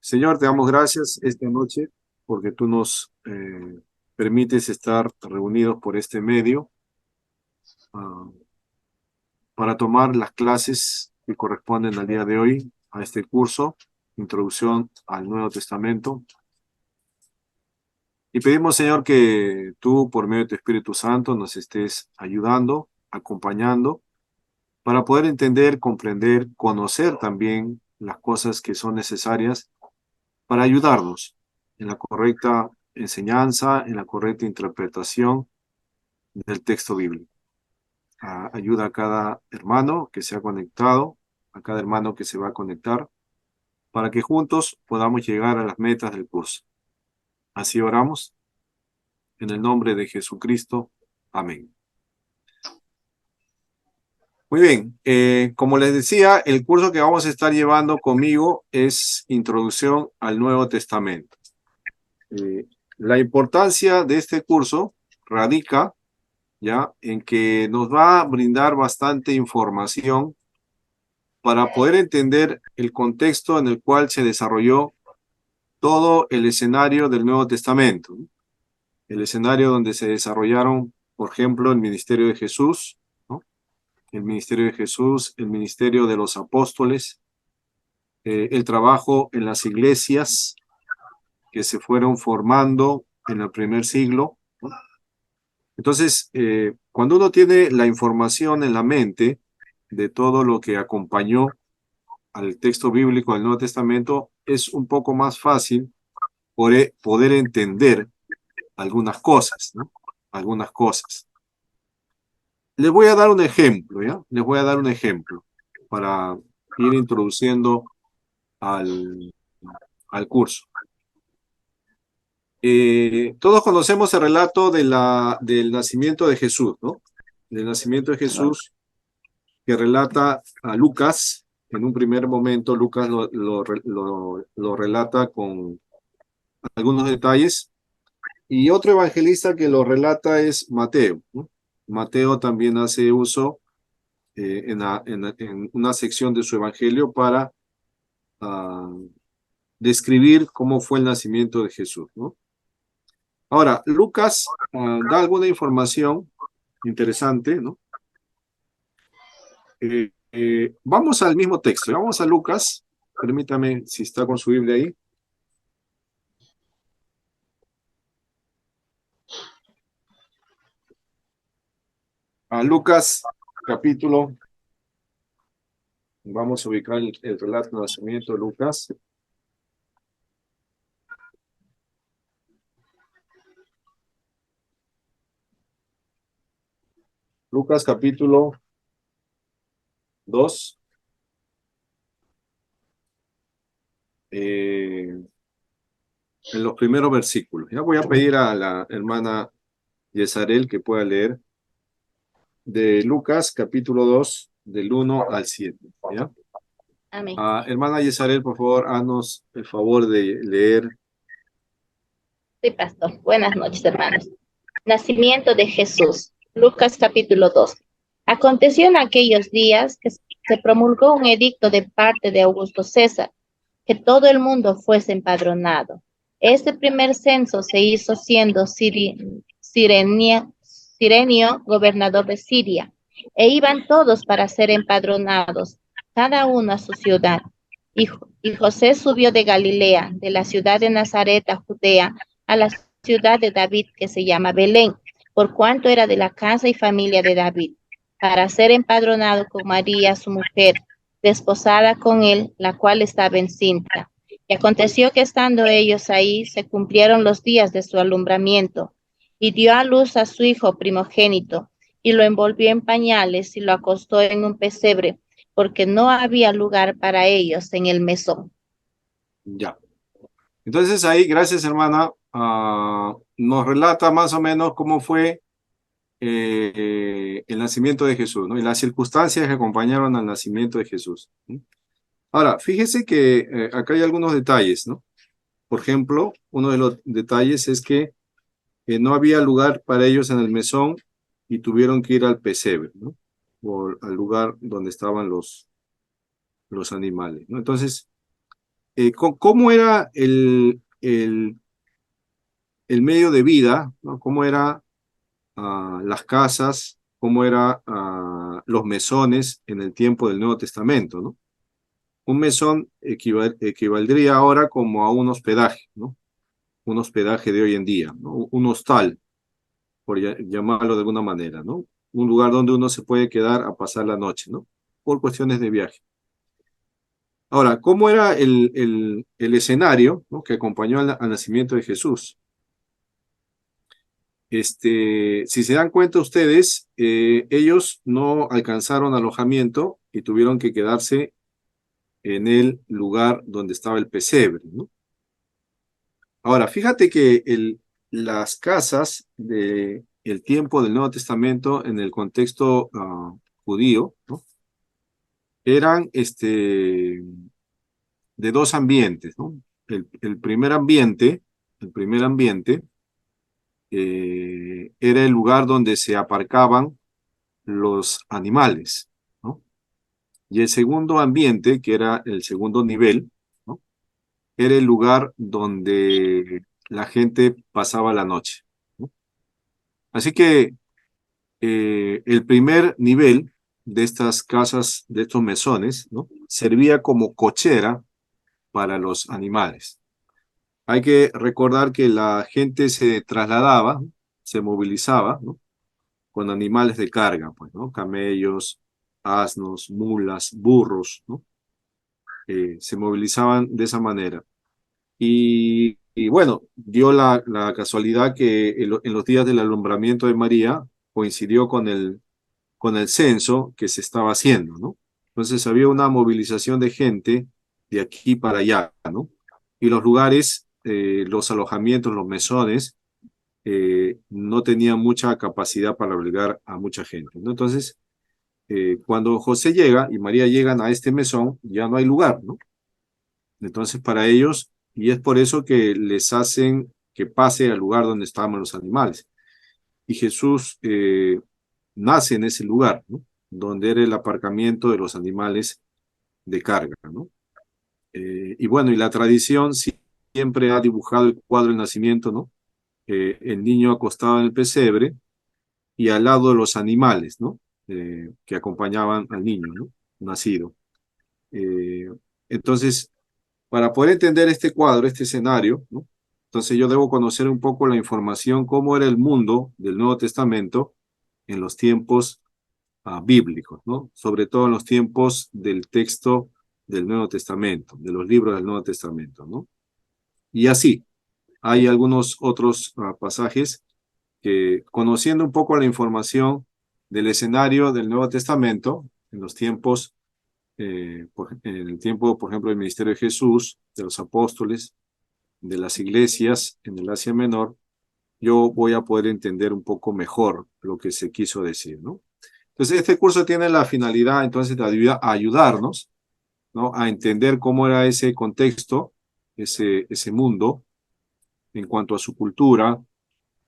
Señor, te damos gracias esta noche porque tú nos permites estar reunidos por este medio ah, para tomar las clases que corresponden al día de hoy a este curso, Introducción al Nuevo Testamento. Y pedimos, Señor, que tú, por medio de tu Espíritu Santo, nos estés ayudando, acompañando, para poder entender, comprender, conocer también las cosas que son necesarias para ayudarnos en la correcta enseñanza, en la correcta interpretación del texto bíblico. Ayuda a cada hermano que se ha conectado, a cada hermano que se va a conectar, para que juntos podamos llegar a las metas del curso. Así oramos, en el nombre de Jesucristo. Amén. Muy bien, como les decía, el curso que vamos a estar llevando conmigo es Introducción al Nuevo Testamento. La importancia de este curso radica ya en que nos va a brindar bastante información para poder entender el contexto en el cual se desarrolló todo el escenario del Nuevo Testamento, ¿no? El escenario donde se desarrollaron, por ejemplo, el ministerio de Jesús, ¿no? El ministerio de Jesús, el ministerio de los apóstoles, el trabajo en las iglesias que se fueron formando en el primer siglo, ¿no? Entonces, cuando uno tiene la información en la mente de todo lo que acompañó al texto bíblico del Nuevo Testamento, es un poco más fácil poder entender algunas cosas, ¿no? Algunas cosas. Les voy a dar un ejemplo, ¿ya? Les voy a dar un ejemplo para ir introduciendo al, al curso. Todos conocemos el relato del nacimiento de Jesús, ¿no? Del nacimiento de Jesús que relata a Lucas. En un primer momento, Lucas lo relata con algunos detalles. Y otro evangelista que lo relata es Mateo, ¿no? Mateo también hace uso en una sección de su evangelio para describir cómo fue el nacimiento de Jesús, ¿no? Ahora, Lucas da alguna información interesante, ¿no? Vamos al mismo texto, vamos a Lucas, permítame si está con su Biblia ahí, a Lucas capítulo, vamos a ubicar el relato del nacimiento de Lucas. Lucas capítulo 2, en los primeros versículos. Ya voy a pedir a la hermana Yesarel que pueda leer de Lucas capítulo 2, del 1 al 7. ¿Ya? Amén. Hermana Yesarel, por favor, haznos el favor de leer. Sí, pastor. Buenas noches, hermanos. Nacimiento de Jesús. Lucas capítulo 2. Aconteció en aquellos días que se promulgó un edicto de parte de Augusto César, que todo el mundo fuese empadronado. Este primer censo se hizo siendo Cirenio gobernador de Siria, e iban todos para ser empadronados, cada uno a su ciudad. Y José subió de Galilea, de la ciudad de Nazaret a Judea, a la ciudad de David, que se llama Belén, por cuanto era de la casa y familia de David, para ser empadronado con María, su mujer, desposada con él, la cual estaba encinta. Y aconteció que estando ellos ahí, se cumplieron los días de su alumbramiento, y dio a luz a su hijo primogénito, y lo envolvió en pañales y lo acostó en un pesebre, porque no había lugar para ellos en el mesón. Ya. Entonces ahí, gracias hermana, nos relata más o menos cómo fue el nacimiento de Jesús, ¿no? Y las circunstancias que acompañaron al nacimiento de Jesús, ¿no? Ahora, fíjese que acá hay algunos detalles, ¿no? Por ejemplo, uno de los detalles es que no había lugar para ellos en el mesón y tuvieron que ir al pesebre, ¿no? O al lugar donde estaban los animales, ¿no? Entonces, ¿Cómo era el medio de vida, ¿no? ¿Cómo era las casas, cómo eran los mesones en el tiempo del Nuevo Testamento, ¿no? Un mesón equivaldría ahora como a un hospedaje, ¿no? Un hospedaje de hoy en día, ¿no? Un hostal, por llamarlo de alguna manera, ¿no? Un lugar donde uno se puede quedar a pasar la noche, ¿no? Por cuestiones de viaje. Ahora, ¿cómo era el escenario, ¿no? Que acompañó al nacimiento de Jesús? Si se dan cuenta ustedes, ellos no alcanzaron alojamiento y tuvieron que quedarse en el lugar donde estaba el pesebre, ¿no? Ahora, fíjate que las casas del tiempo del Nuevo Testamento en el contexto judío, ¿no? Eran de dos ambientes, ¿no? El primer ambiente, el primer ambiente era el lugar donde se aparcaban los animales, ¿no? Y el segundo ambiente, que era el segundo nivel, ¿no? Era el lugar donde la gente pasaba la noche, ¿no? Así que el primer nivel de estas casas, de estos mesones, ¿no? Servía como cochera para los animales. Hay que recordar que la gente se trasladaba, se movilizaba, ¿no? Con animales de carga, pues, ¿no? Camellos, asnos, mulas, burros, ¿no? Se movilizaban de esa manera. Y bueno, dio la casualidad que en los días del alumbramiento de María coincidió con el censo que se estaba haciendo, ¿no? Entonces había una movilización de gente de aquí para allá, ¿no? Y los lugares, los alojamientos, los mesones, no tenían mucha capacidad para albergar a mucha gente, ¿no? Entonces, cuando José llega y María llegan a este mesón, ya no hay lugar, ¿no? Entonces, para ellos, y es por eso que les hacen que pase al lugar donde estaban los animales. Y Jesús nace en ese lugar, ¿no? Donde era el aparcamiento de los animales de carga, ¿no? Y bueno, y la tradición siempre ha dibujado el cuadro del nacimiento, ¿no? El niño acostado en el pesebre y al lado de los animales, ¿no? Que acompañaban al niño, ¿no? Nacido. Eh, entonces, para poder entender este cuadro, este escenario, ¿no? Entonces yo debo conocer un poco la información, cómo era el mundo del Nuevo Testamento en los tiempos bíblicos, ¿no? Sobre todo en los tiempos del texto del Nuevo Testamento, de los libros del Nuevo Testamento, ¿no? Y así, hay algunos otros pasajes que, conociendo un poco la información del escenario del Nuevo Testamento, en los tiempos, en el tiempo, por ejemplo, del ministerio de Jesús, de los apóstoles, de las iglesias en el Asia Menor, yo voy a poder entender un poco mejor lo que se quiso decir, ¿no? Entonces, este curso tiene la finalidad, entonces, de ayudarnos, ¿no? A entender cómo era ese contexto, ese mundo, en cuanto a su cultura,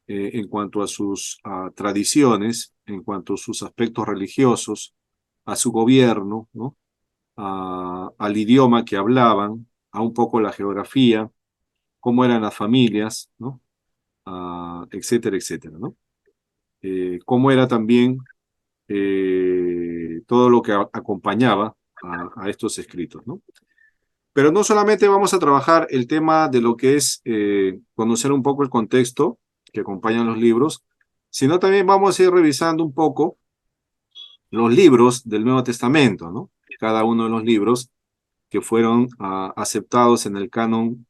en cuanto a sus tradiciones, en cuanto a sus aspectos religiosos, a su gobierno, ¿no? Al idioma que hablaban, a un poco la geografía, cómo eran las familias, ¿no? Etcétera, etcétera, ¿no? Cómo era también todo lo que acompañaba a estos escritos, ¿no? Pero no solamente vamos a trabajar el tema de lo que es conocer un poco el contexto que acompañan los libros, sino también vamos a ir revisando un poco los libros del Nuevo Testamento, ¿no? Cada uno de los libros que fueron aceptados en el canon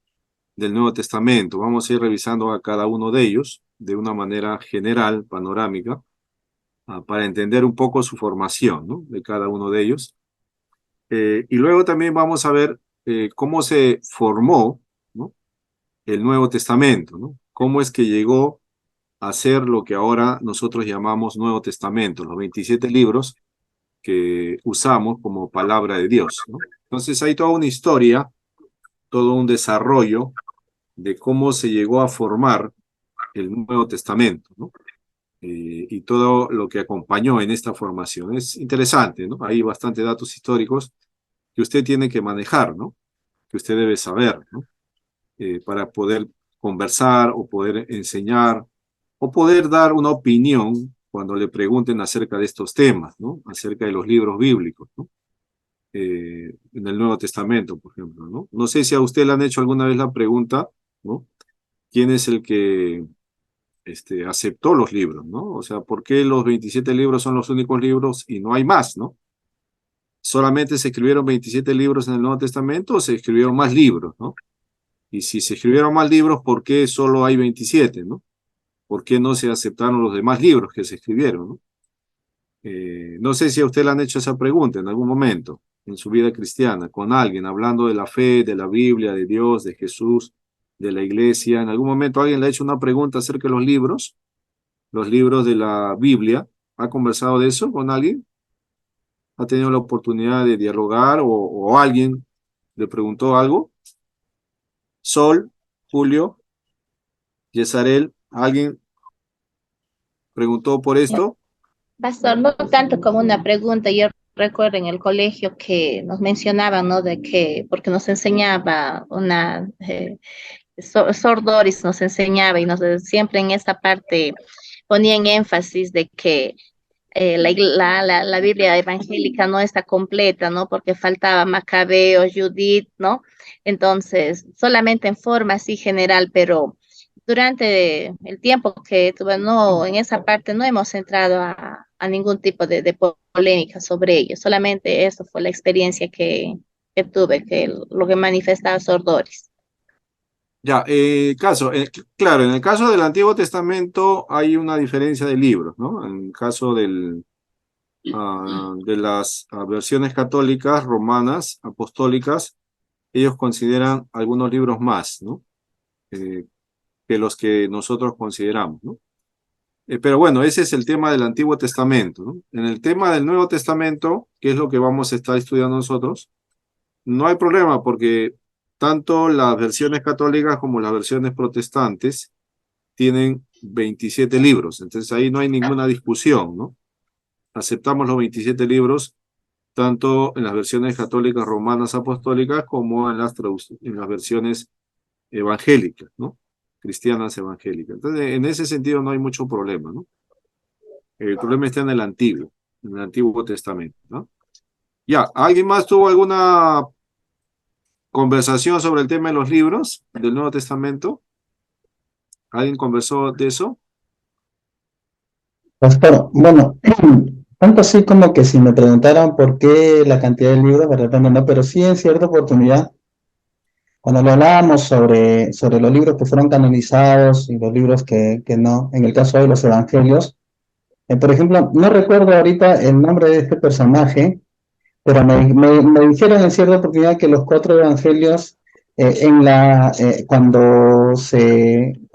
del Nuevo Testamento. Vamos a ir revisando a cada uno de ellos de una manera general, panorámica, para entender un poco su formación, ¿no? De cada uno de ellos. Y luego también vamos a ver cómo se formó, ¿no? El Nuevo Testamento, ¿no? Cómo es que llegó a ser lo que ahora nosotros llamamos Nuevo Testamento, los 27 libros que usamos como palabra de Dios, ¿no? Entonces hay toda una historia, todo un desarrollo de cómo se llegó a formar el Nuevo Testamento, ¿no? Y todo lo que acompañó en esta formación. Es interesante, ¿no? Hay bastante datos históricos que usted tiene que manejar, ¿no? que usted debe saber, ¿no? Para poder conversar o poder enseñar o poder dar una opinión cuando le pregunten acerca de estos temas, ¿no? Acerca de los libros bíblicos, ¿no? En el Nuevo Testamento, por ejemplo, ¿no? No sé si a usted le han hecho alguna vez la pregunta, ¿no? ¿Quién es el que aceptó los libros, ¿no? O sea, ¿por qué los 27 libros son los únicos libros y no hay más, ¿no? ¿Solamente se escribieron 27 libros en el Nuevo Testamento o se escribieron más libros, ¿no? Y si se escribieron más libros, ¿por qué solo hay 27, ¿no? ¿Por qué no se aceptaron los demás libros que se escribieron, ¿no? No sé si a usted le han hecho esa pregunta en algún momento en su vida cristiana, con alguien, hablando de la fe, de la Biblia, de Dios, de Jesús, de la iglesia. ¿En algún momento alguien le ha hecho una pregunta acerca de los libros de la Biblia? ¿Ha conversado de eso con alguien? ¿Ha tenido la oportunidad de dialogar o alguien le preguntó algo? Sol, Julio, Yesarel, ¿alguien preguntó por esto? Pastor, no tanto como una pregunta. Yo recuerdo en el colegio que nos mencionaban, ¿no? De que, porque nos enseñaba Sordoris nos enseñaba y siempre en esta parte ponían énfasis de que la Biblia evangélica no está completa, ¿no? Porque faltaba Macabeo, Judith, ¿no? Entonces, solamente en forma así general, pero durante el tiempo que tuve, no, en esa parte no hemos entrado a ningún tipo de polémica sobre ello, solamente eso fue la experiencia que tuve, que lo que manifestaba Sordoris. Ya, claro, en el caso del Antiguo Testamento hay una diferencia de libros, ¿no? En el caso de las versiones católicas, romanas, apostólicas, ellos consideran algunos libros más, ¿no? Eh, que los que nosotros consideramos, ¿no? Pero bueno, ese es el tema del Antiguo Testamento, ¿no? En el tema del Nuevo Testamento, que es lo que vamos a estar estudiando nosotros, no hay problema porque tanto las versiones católicas como las versiones protestantes tienen 27 libros, entonces ahí no hay ninguna discusión, ¿no? Aceptamos los 27 libros tanto en las versiones católicas romanas apostólicas como en en las versiones evangélicas, ¿no? Cristianas evangélicas. Entonces, en ese sentido no hay mucho problema, ¿no? El problema está en el Antiguo Testamento, ¿no? Ya, ¿alguien más tuvo alguna conversación sobre el tema de los libros del Nuevo Testamento? ¿Alguien conversó de eso? Pastor, bueno, tanto así como que si me preguntaran por qué la cantidad de libros, de repente no, pero sí en cierta oportunidad, cuando lo hablábamos sobre los libros que fueron canonizados y los libros que no, en el caso de los evangelios, por ejemplo, no recuerdo ahorita el nombre de este personaje, pero me dijeron en cierta oportunidad que los cuatro evangelios, o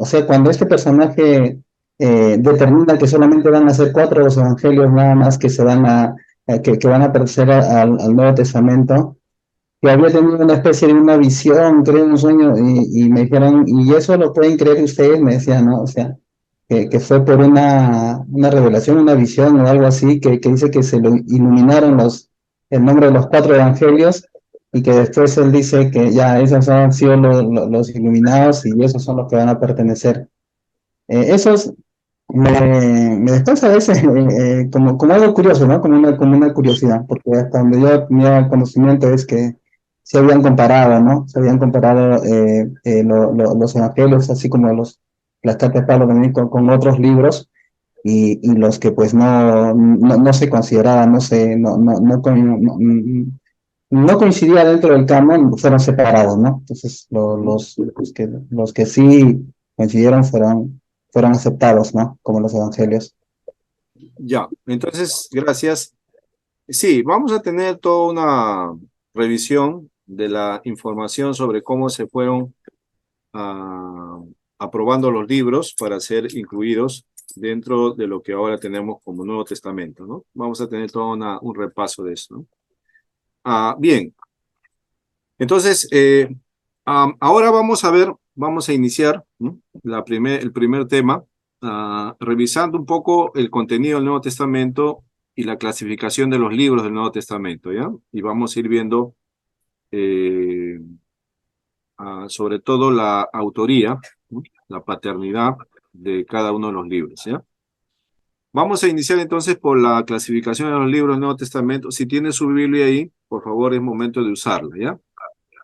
sea, cuando este personaje determina que solamente van a ser cuatro los evangelios nada más que se van que van a pertenecer al Nuevo Testamento, que había tenido una especie de una visión, creo, un sueño, y me dijeron, y eso lo pueden creer ustedes, me decían, ¿no? O sea, que fue por una revelación, una visión o algo así, que dice que se lo iluminaron el nombre de los cuatro evangelios y que después él dice que ya esos han sido los iluminados y esos son los que van a pertenecer. Esos me descansa a veces como algo curioso, ¿no? Como una curiosidad, porque hasta donde yo tenía conocimiento es que se habían comparado, ¿no? Se habían comparado los evangelios, así como las cartas de Pablo también con otros libros, y los que pues no se consideraban, no coincidía dentro del canon, fueron separados, ¿no? Entonces los que sí coincidieron fueron aceptados, ¿no? Como los evangelios. Ya, entonces, gracias. Sí, vamos a tener toda una revisión de la información sobre cómo se fueron ah, aprobando los libros para ser incluidos dentro de lo que ahora tenemos como Nuevo Testamento, ¿no? Vamos a tener todo un repaso de eso, ¿no? Bien, entonces, ahora vamos a iniciar, ¿no? El primer tema, revisando un poco el contenido del Nuevo Testamento y la clasificación de los libros del Nuevo Testamento, ¿ya? Y vamos a ir viendo eh, sobre todo la autoría, ¿no? La paternidad de cada uno de los libros, ¿ya? Vamos a iniciar entonces por la clasificación de los libros del Nuevo Testamento. Si tiene su Biblia ahí, por favor, es momento de usarla, ¿ya?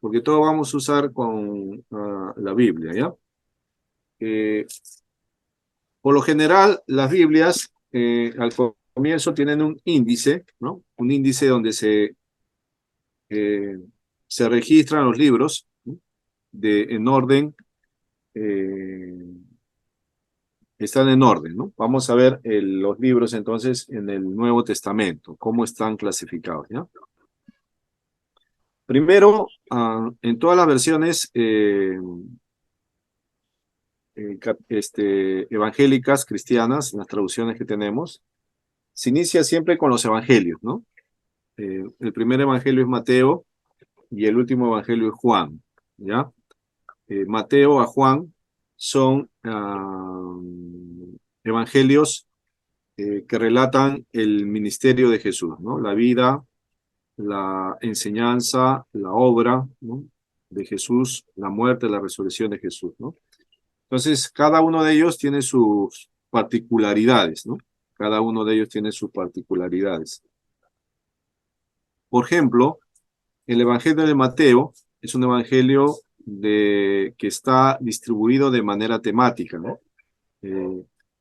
Porque todo vamos a usar con la Biblia, ¿ya? Por lo general, las Biblias al comienzo tienen un índice, ¿no? Un índice donde se registran los libros, ¿no? En orden, eh, están en orden, ¿no? Vamos a ver los libros entonces en el Nuevo Testamento, cómo están clasificados, ¿ya? Primero, en todas las versiones evangélicas, cristianas, las traducciones que tenemos, se inicia siempre con los evangelios, ¿no? El primer evangelio es Mateo y el último evangelio es Juan, ¿ya? Mateo a Juan son evangelios que relatan el ministerio de Jesús, ¿no? La vida, la enseñanza, la obra, ¿no? De Jesús, la muerte, la resurrección de Jesús, ¿no? Entonces, cada uno de ellos tiene sus particularidades, ¿no? Cada uno de ellos tiene sus particularidades. Por ejemplo, el Evangelio de Mateo es un evangelio que está distribuido de manera temática, ¿no?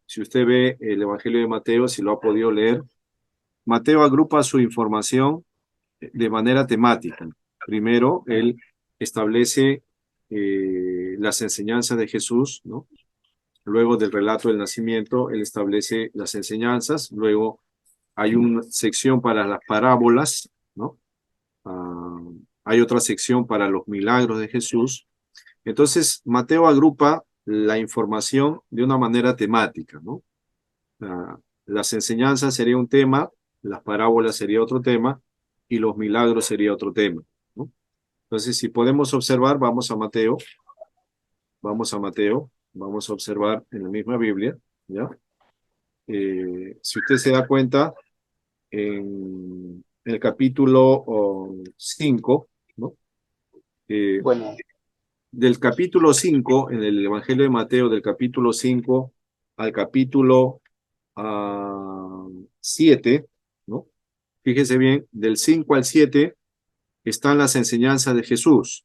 Si usted ve el Evangelio de Mateo, si lo ha podido leer, Mateo agrupa su información de manera temática. Primero, él establece las enseñanzas de Jesús, ¿no? Luego del relato del nacimiento, él establece las enseñanzas. Luego hay una sección para las parábolas, ¿no? Hay otra sección para los milagros de Jesús. Entonces, Mateo agrupa la información de una manera temática, ¿no? Las enseñanzas sería un tema, las parábolas sería otro tema, y los milagros sería otro tema, ¿no? Entonces, si podemos observar, vamos a Mateo, vamos a observar en la misma Biblia, ¿ya? Si usted se da cuenta, en el capítulo 5, ¿no? Bueno, Del capítulo 5, en el Evangelio de Mateo, del capítulo 5 al capítulo 7, ¿no? Fíjese bien, del 5 al 7 están las enseñanzas de Jesús.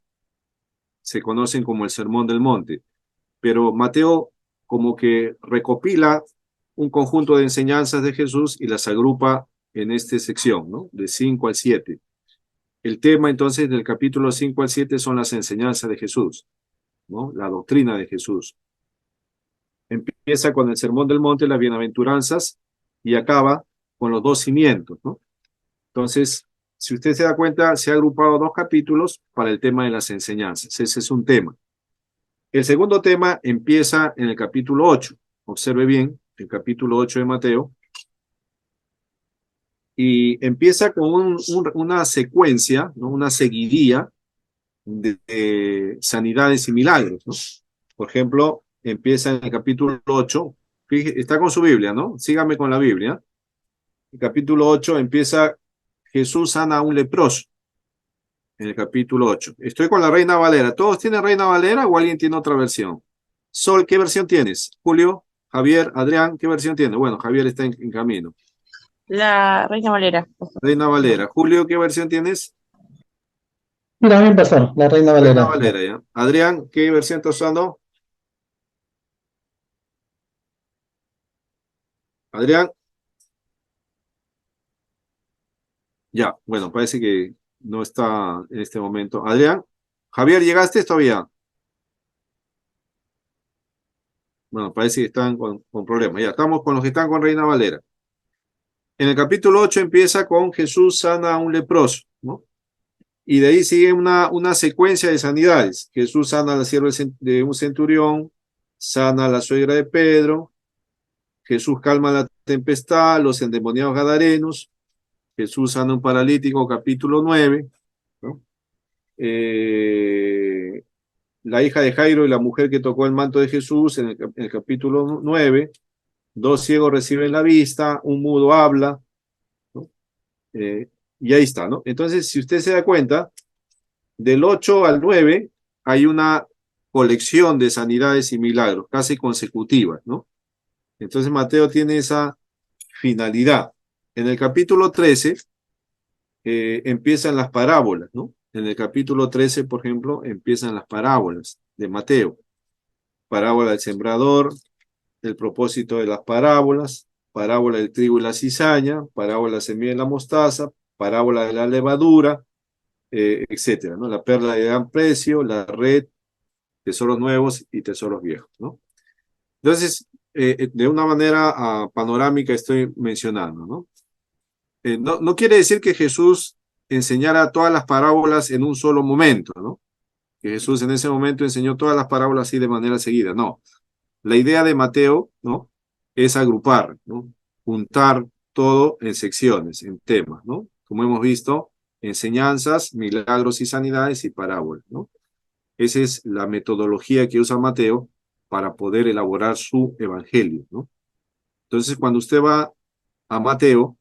Se conocen como el Sermón del Monte. Pero Mateo como que recopila un conjunto de enseñanzas de Jesús y las agrupa en esta sección, ¿no? De 5 al 7. El tema entonces del capítulo 5 al 7 son las enseñanzas de Jesús, ¿no? La doctrina de Jesús. Empieza con el Sermón del Monte, las bienaventuranzas, y acaba con los dos cimientos, ¿no? Entonces, si usted se da cuenta, se ha agrupado dos capítulos para el tema de las enseñanzas. Ese es un tema. El segundo tema empieza en el capítulo 8. Observe bien el capítulo 8 de Mateo. Y empieza con una secuencia, ¿no? Una seguidilla de sanidades y milagros, ¿no? Por ejemplo, empieza en el capítulo 8. Está con su Biblia, ¿no? Sígame con la Biblia. El capítulo 8 empieza, Jesús sana a un leproso. En el capítulo 8. Estoy con la Reina Valera. ¿Todos tienen Reina Valera o alguien tiene otra versión? Sol, ¿qué versión tienes? Julio, Javier, Adrián, ¿qué versión tiene? Bueno, Javier está en camino. La Reina Valera. Reina Valera. Julio, ¿qué versión tienes? Mira, bien pasó, la Reina Reina Valera. Valera, ya. Adrián, ¿qué versión estás usando? Adrián. Ya, bueno, parece que no está en este momento. Adrián, Javier, ¿llegaste todavía? Bueno, parece que están con problemas. Ya, estamos con los que están con Reina Valera. En el capítulo 8 empieza con Jesús sana a un leproso, ¿no? Y de ahí sigue una secuencia de sanidades. Jesús sana a la sierva de un centurión, sana a la suegra de Pedro, Jesús calma la tempestad, los endemoniados gadarenos, Jesús sana a un paralítico, capítulo 9, ¿no? La hija de Jairo y la mujer que tocó el manto de Jesús en el capítulo 9, dos ciegos reciben la vista, un mudo habla, ¿no? Y ahí está, ¿no? Entonces, si usted se da cuenta, del 8 al 9 hay una colección de sanidades y milagros, casi consecutivas, ¿no? Entonces Mateo tiene esa finalidad. En el capítulo 13 empiezan las parábolas, ¿no? En el capítulo 13, por ejemplo, empiezan las parábolas de Mateo. Parábola del sembrador, el propósito de las parábolas, parábola del trigo y la cizaña, parábola de la semilla y la mostaza, parábola de la levadura, etcétera, ¿no? La perla de gran precio, la red, tesoros nuevos y tesoros viejos, ¿no? Entonces, de una manera panorámica estoy mencionando, ¿no? No quiere decir que Jesús enseñara todas las parábolas en un solo momento, ¿no? Que Jesús en ese momento enseñó todas las parábolas así de manera seguida, no. La idea de Mateo, ¿no? Es agrupar, ¿no? Juntar todo en secciones, en temas, ¿no? Como hemos visto, enseñanzas, milagros y sanidades y parábolas, ¿no? Esa es la metodología que usa Mateo para poder elaborar su evangelio, ¿no? Entonces, cuando usted va a Mateo,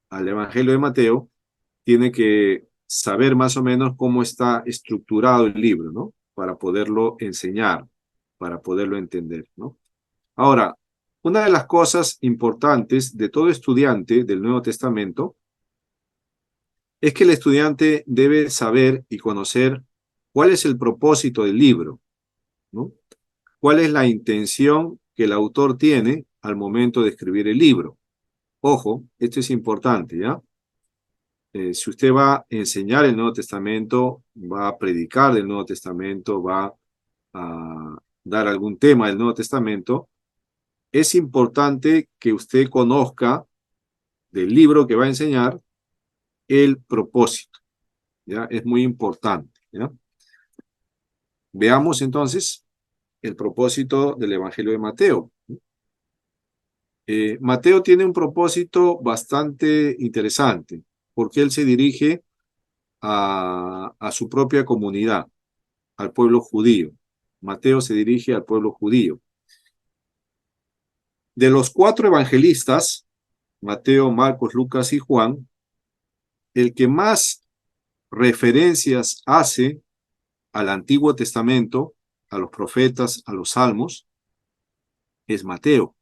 al evangelio de Mateo, tiene que saber más o menos cómo está estructurado el libro, ¿no? Para poderlo enseñar, para poderlo entender, ¿no? Ahora, una de las cosas importantes de todo estudiante del Nuevo Testamento es que el estudiante debe saber y conocer cuál es el propósito del libro, ¿no? ¿Cuál es la intención que el autor tiene al momento de escribir el libro? Ojo, esto es importante, ¿ya? Si usted va a enseñar el Nuevo Testamento, va a predicar del Nuevo Testamento, va a dar algún tema del Nuevo Testamento, es importante que usted conozca del libro que va a enseñar el propósito, ¿ya? Es muy importante, ¿ya? Veamos entonces el propósito del Evangelio de Mateo. Mateo tiene un propósito bastante interesante, porque él se dirige a su propia comunidad, al pueblo judío. Mateo se dirige al pueblo judío. De los 4 evangelistas, Mateo, Marcos, Lucas y Juan, el que más referencias hace al Antiguo Testamento, a los profetas, a los salmos, es Mateo.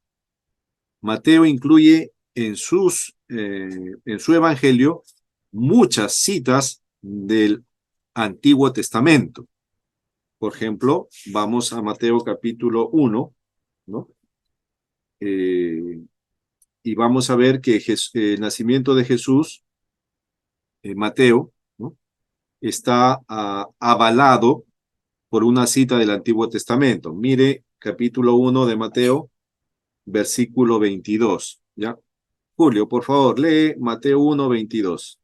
Mateo incluye en su evangelio muchas citas del Antiguo Testamento. Por ejemplo, vamos a Mateo capítulo 1, ¿no? Y vamos a ver que el nacimiento de Jesús, Mateo, ¿no? Está avalado por una cita del Antiguo Testamento. Mire capítulo 1 de Mateo, versículo 22, ¿ya? Julio, por favor, lee Mateo 1, 22.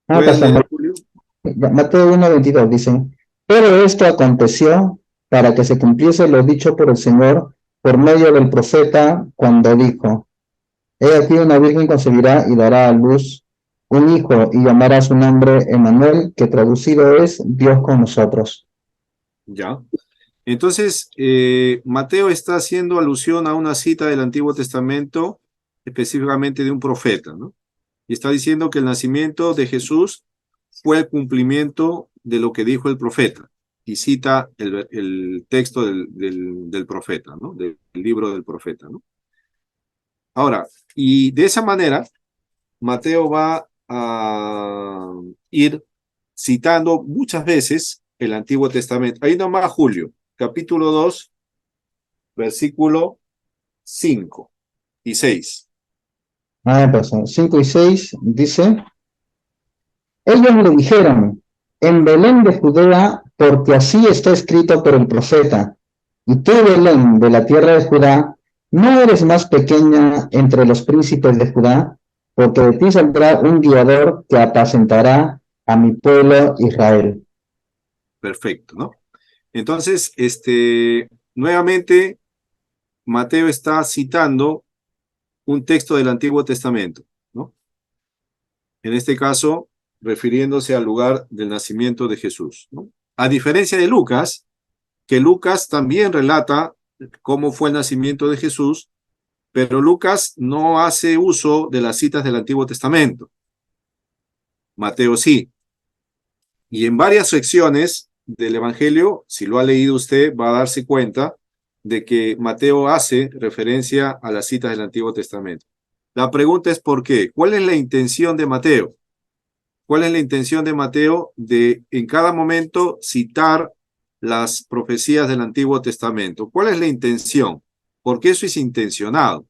¿Puedes leer, Julio? Mateo 1:22 dice, pero esto aconteció para que se cumpliese lo dicho por el Señor por medio del profeta cuando dijo, he aquí una virgen concebirá y dará a luz un hijo y llamará su nombre Emmanuel, que traducido es Dios con nosotros. Ya. Entonces, Mateo está haciendo alusión a una cita del Antiguo Testamento, específicamente de un profeta, ¿no? Y está diciendo que el nacimiento de Jesús fue el cumplimiento de lo que dijo el profeta. Y cita el texto del profeta, ¿no? Del libro del profeta, ¿no? Ahora, y de esa manera, Mateo va a ir citando muchas veces el Antiguo Testamento. Ahí nomás, Julio, capítulo 2, versículo 5 y 6. Pues 5 y 6 dice, ellos le dijeron, en Belén de Judea, porque así está escrito por el profeta, y tú, Belén, de la tierra de Judá, no eres más pequeña entre los príncipes de Judá, porque de ti saldrá un guiador que apacentará a mi pueblo Israel. Perfecto, ¿no? Entonces, nuevamente, Mateo está citando un texto del Antiguo Testamento, ¿no? En este caso, refiriéndose al lugar del nacimiento de Jesús, ¿no? A diferencia de Lucas, que Lucas también relata cómo fue el nacimiento de Jesús, Pero Lucas no hace uso de las citas del Antiguo Testamento. Mateo sí. Y en varias secciones del Evangelio, si lo ha leído usted, va a darse cuenta de que Mateo hace referencia a las citas del Antiguo Testamento. La pregunta es ¿por qué? ¿Cuál es la intención de Mateo? ¿Cuál es la intención de Mateo de en cada momento citar las profecías del Antiguo Testamento? ¿Cuál es la intención? Porque eso es intencionado.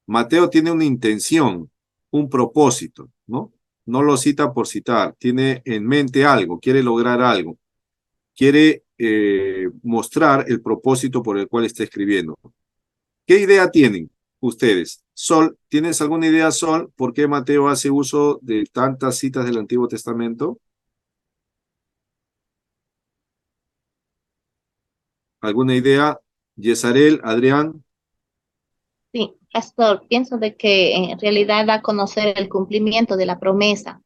Mateo tiene una intención, un propósito, ¿no? No lo cita por citar, tiene en mente algo, quiere lograr algo, quiere mostrar el propósito por el cual está escribiendo. ¿Qué idea tienen ustedes? Sol, ¿tienes alguna idea, Sol, por qué Mateo hace uso de tantas citas del Antiguo Testamento? ¿Alguna idea? Yesarel, Adrián, Sí, pastor, pienso de que en realidad da a conocer el cumplimiento de la promesa.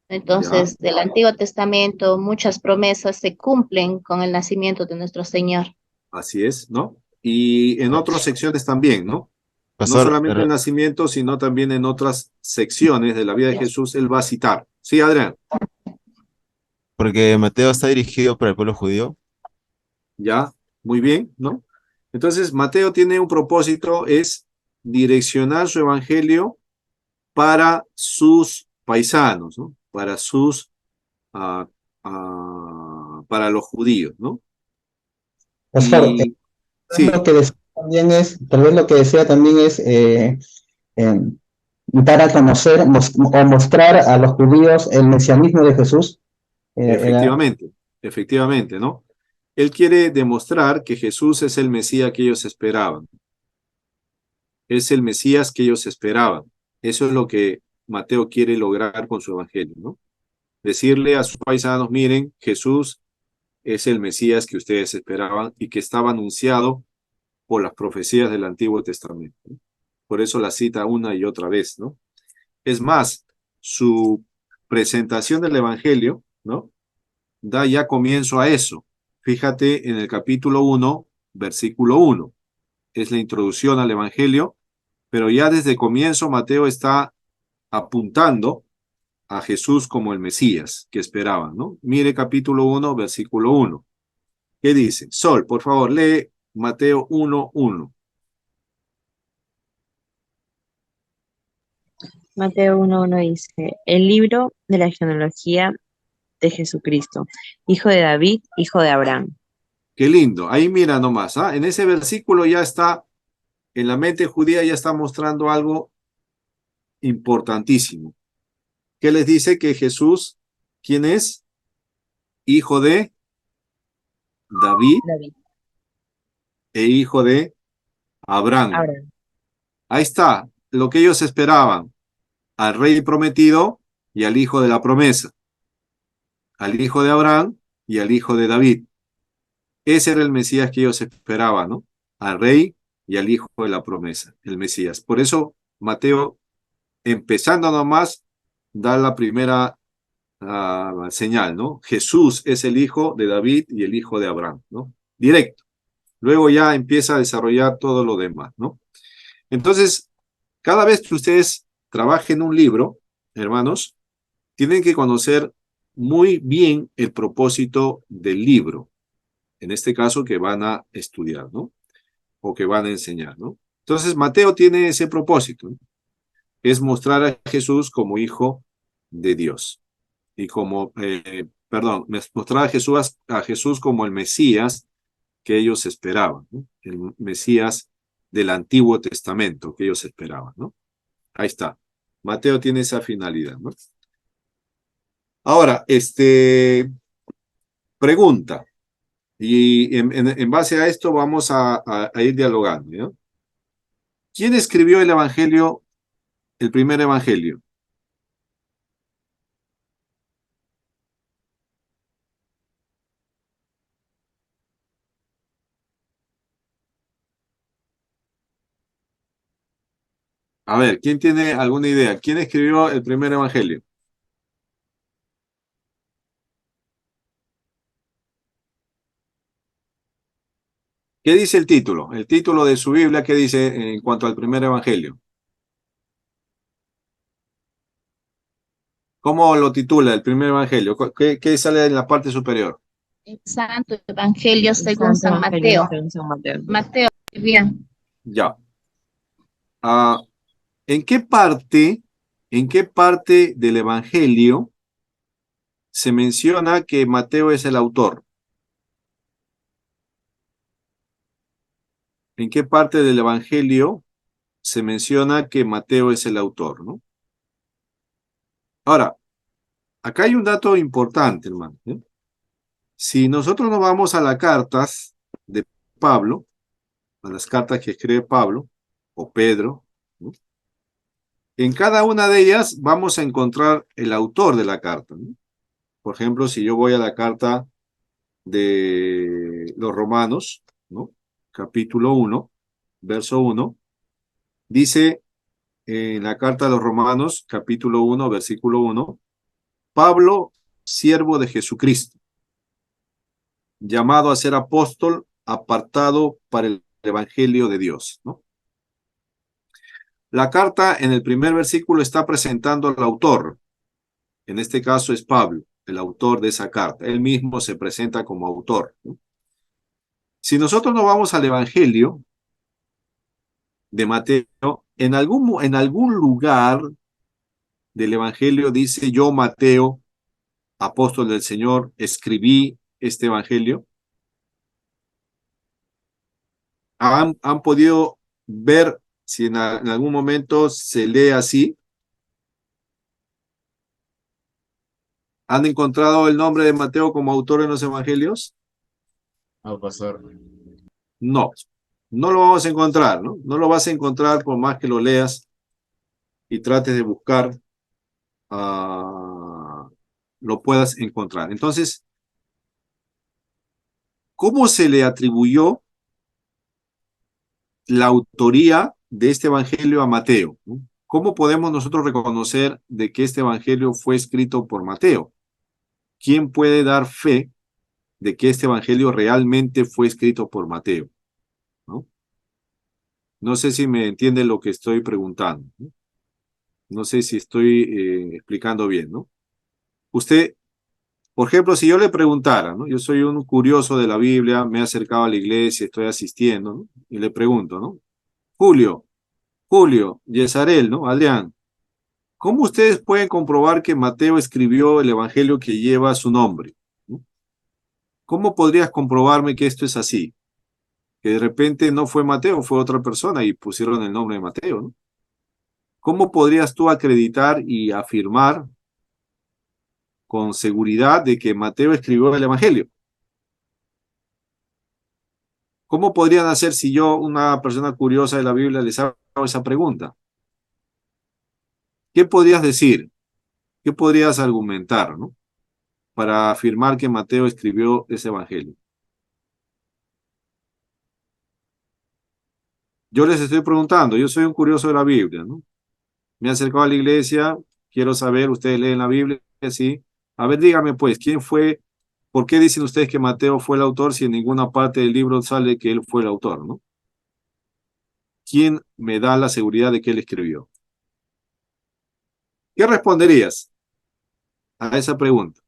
ya, Entonces, del Antiguo Testamento, muchas promesas se cumplen con el nacimiento de nuestro Señor. así es, ¿no? Y en otras secciones también, ¿no? No Pastor, solamente el nacimiento, sino también en otras secciones de la vida de Jesús, él va a citar. Sí, Adrián, porque Mateo está dirigido para el pueblo judío. ya, muy bien, ¿no? Entonces, Mateo tiene un propósito, es direccionar su evangelio para sus paisanos, ¿no? Para sus, ah, para los judíos, ¿no? Pastor, Y lo sí, que decía también es, tal vez lo que decía también es eh, dar a conocer o mostrar a los judíos el mesianismo de Jesús. Era, efectivamente, efectivamente, ¿no? Él quiere demostrar que Jesús es el Mesías que ellos esperaban, es el Mesías que ellos esperaban. Eso es lo que Mateo quiere lograr con su evangelio, ¿no? Decirle a sus paisanos, miren, Jesús es el Mesías que ustedes esperaban y que estaba anunciado por las profecías del Antiguo Testamento, ¿no? Por eso la cita una y otra vez, ¿no? Es más, su presentación del evangelio, ¿no? Da ya comienzo a eso. Fíjate en el capítulo 1, versículo 1. Es la introducción al evangelio, pero ya desde el comienzo Mateo está apuntando a Jesús como el Mesías que esperaban, ¿no? Mire capítulo 1, versículo 1. ¿Qué dice? Sol, por favor, lee Mateo 1:1. Mateo 1:1 dice, el libro de la genealogía de Jesucristo, hijo de David, hijo de Abraham. Qué lindo. Ahí mira nomás, ¿ah? En ese versículo ya está, en la mente judía ya está mostrando algo importantísimo. ¿Qué les dice? Que Jesús, ¿quién es? Hijo de David David, e hijo de Abraham. Abraham. Ahí está, lo que ellos esperaban, al rey prometido y al hijo de la promesa, al hijo de Abraham y al hijo de David. Ese era el Mesías que ellos esperaban, ¿no? Al rey y al hijo de la promesa, el Mesías. Por eso Mateo, empezando nomás, da la primera señal, ¿no? Jesús es el hijo de David y el hijo de Abraham, ¿no? Directo. Luego ya empieza a desarrollar todo lo demás, ¿no? Entonces, cada vez que ustedes trabajen un libro, hermanos, tienen que conocer muy bien el propósito del libro, en este caso que van a estudiar, ¿no? O que van a enseñar, ¿no? Entonces, Mateo tiene ese propósito, ¿no? Es mostrar a Jesús como hijo de Dios y como, perdón, mostrar a Jesús como el Mesías que ellos esperaban, ¿no? El Mesías del Antiguo Testamento que ellos esperaban, ¿no? Ahí está. Mateo tiene esa finalidad, ¿no? Ahora, pregunta, y en base a esto vamos a ir dialogando, ¿no? ¿Quién escribió el Evangelio, el primer Evangelio? A ver, ¿quién tiene alguna idea? ¿Quién escribió el primer Evangelio? ¿Qué dice el título? El título de su Biblia, ¿qué dice en cuanto al primer evangelio? ¿Cómo lo titula el primer evangelio? ¿Qué sale en la parte superior? El Santo Evangelio El según Santo San Evangelio Mateo. según San Mateo. Mateo, bien. Ya. Ah, ¿en qué parte del evangelio se menciona que Mateo es el autor? ¿En qué parte del evangelio se menciona que Mateo es el autor, ¿no? Ahora, acá hay un dato importante, hermano, ¿eh? Si nosotros nos vamos a las cartas de Pablo, a las cartas que escribe Pablo o Pedro, ¿no? En cada una de ellas vamos a encontrar el autor de la carta, ¿no? Por ejemplo, si yo voy a la carta de los Romanos, ¿no? Capítulo 1, verso 1, dice en la carta de los Romanos, capítulo 1, versículo 1, Pablo, siervo de Jesucristo, llamado a ser apóstol, apartado para el evangelio de Dios, ¿no? La carta en el primer versículo está presentando al autor. En este caso es Pablo, el autor de esa carta. Él mismo se presenta como autor, ¿no? Si nosotros nos vamos al evangelio de Mateo, en algún lugar del evangelio dice: yo, Mateo, apóstol del Señor, escribí este evangelio. ¿Han podido ver si en algún momento se lee así? ¿Han encontrado el nombre de Mateo como autor en los evangelios? a pasar. No, no lo vamos a encontrar, ¿no? No lo vas a encontrar por más que lo leas y trates de buscar, lo puedas encontrar. Entonces, ¿cómo se le atribuyó la autoría de este evangelio a Mateo, ¿no? ¿Cómo podemos nosotros reconocer de que este evangelio fue escrito por Mateo? ¿Quién puede dar fe de que este evangelio realmente fue escrito por Mateo, ¿no? No sé si me entiende lo que estoy preguntando, ¿no? No sé si estoy explicando bien, ¿no? Usted, por ejemplo, si yo le preguntara, ¿no? Yo soy un curioso de la Biblia, me he acercado a la iglesia, estoy asistiendo, ¿no? Y le pregunto, ¿no? Julio, Yesarel, ¿no? Adrián, ¿cómo ustedes pueden comprobar que Mateo escribió el evangelio que lleva su nombre, ¿no? ¿Cómo podrías comprobarme que esto es así? Que de repente no fue Mateo, fue otra persona y pusieron el nombre de Mateo, ¿no? ¿Cómo podrías tú acreditar y afirmar con seguridad de que Mateo escribió el evangelio? ¿Cómo podrían hacer si yo, una persona curiosa de la Biblia, les hago esa pregunta? ¿Qué podrías decir? ¿Qué podrías argumentar, ¿no? Para afirmar que Mateo escribió ese evangelio. Yo les estoy preguntando, yo soy un curioso de la Biblia, ¿no? Me he acercado a la iglesia, quiero saber, ustedes leen la Biblia, sí. A ver, dígame pues, ¿quién fue? ¿Por qué dicen ustedes que Mateo fue el autor si en ninguna parte del libro sale que él fue el autor, ¿no? ¿Quién me da la seguridad de que él escribió? ¿Qué responderías a esa pregunta?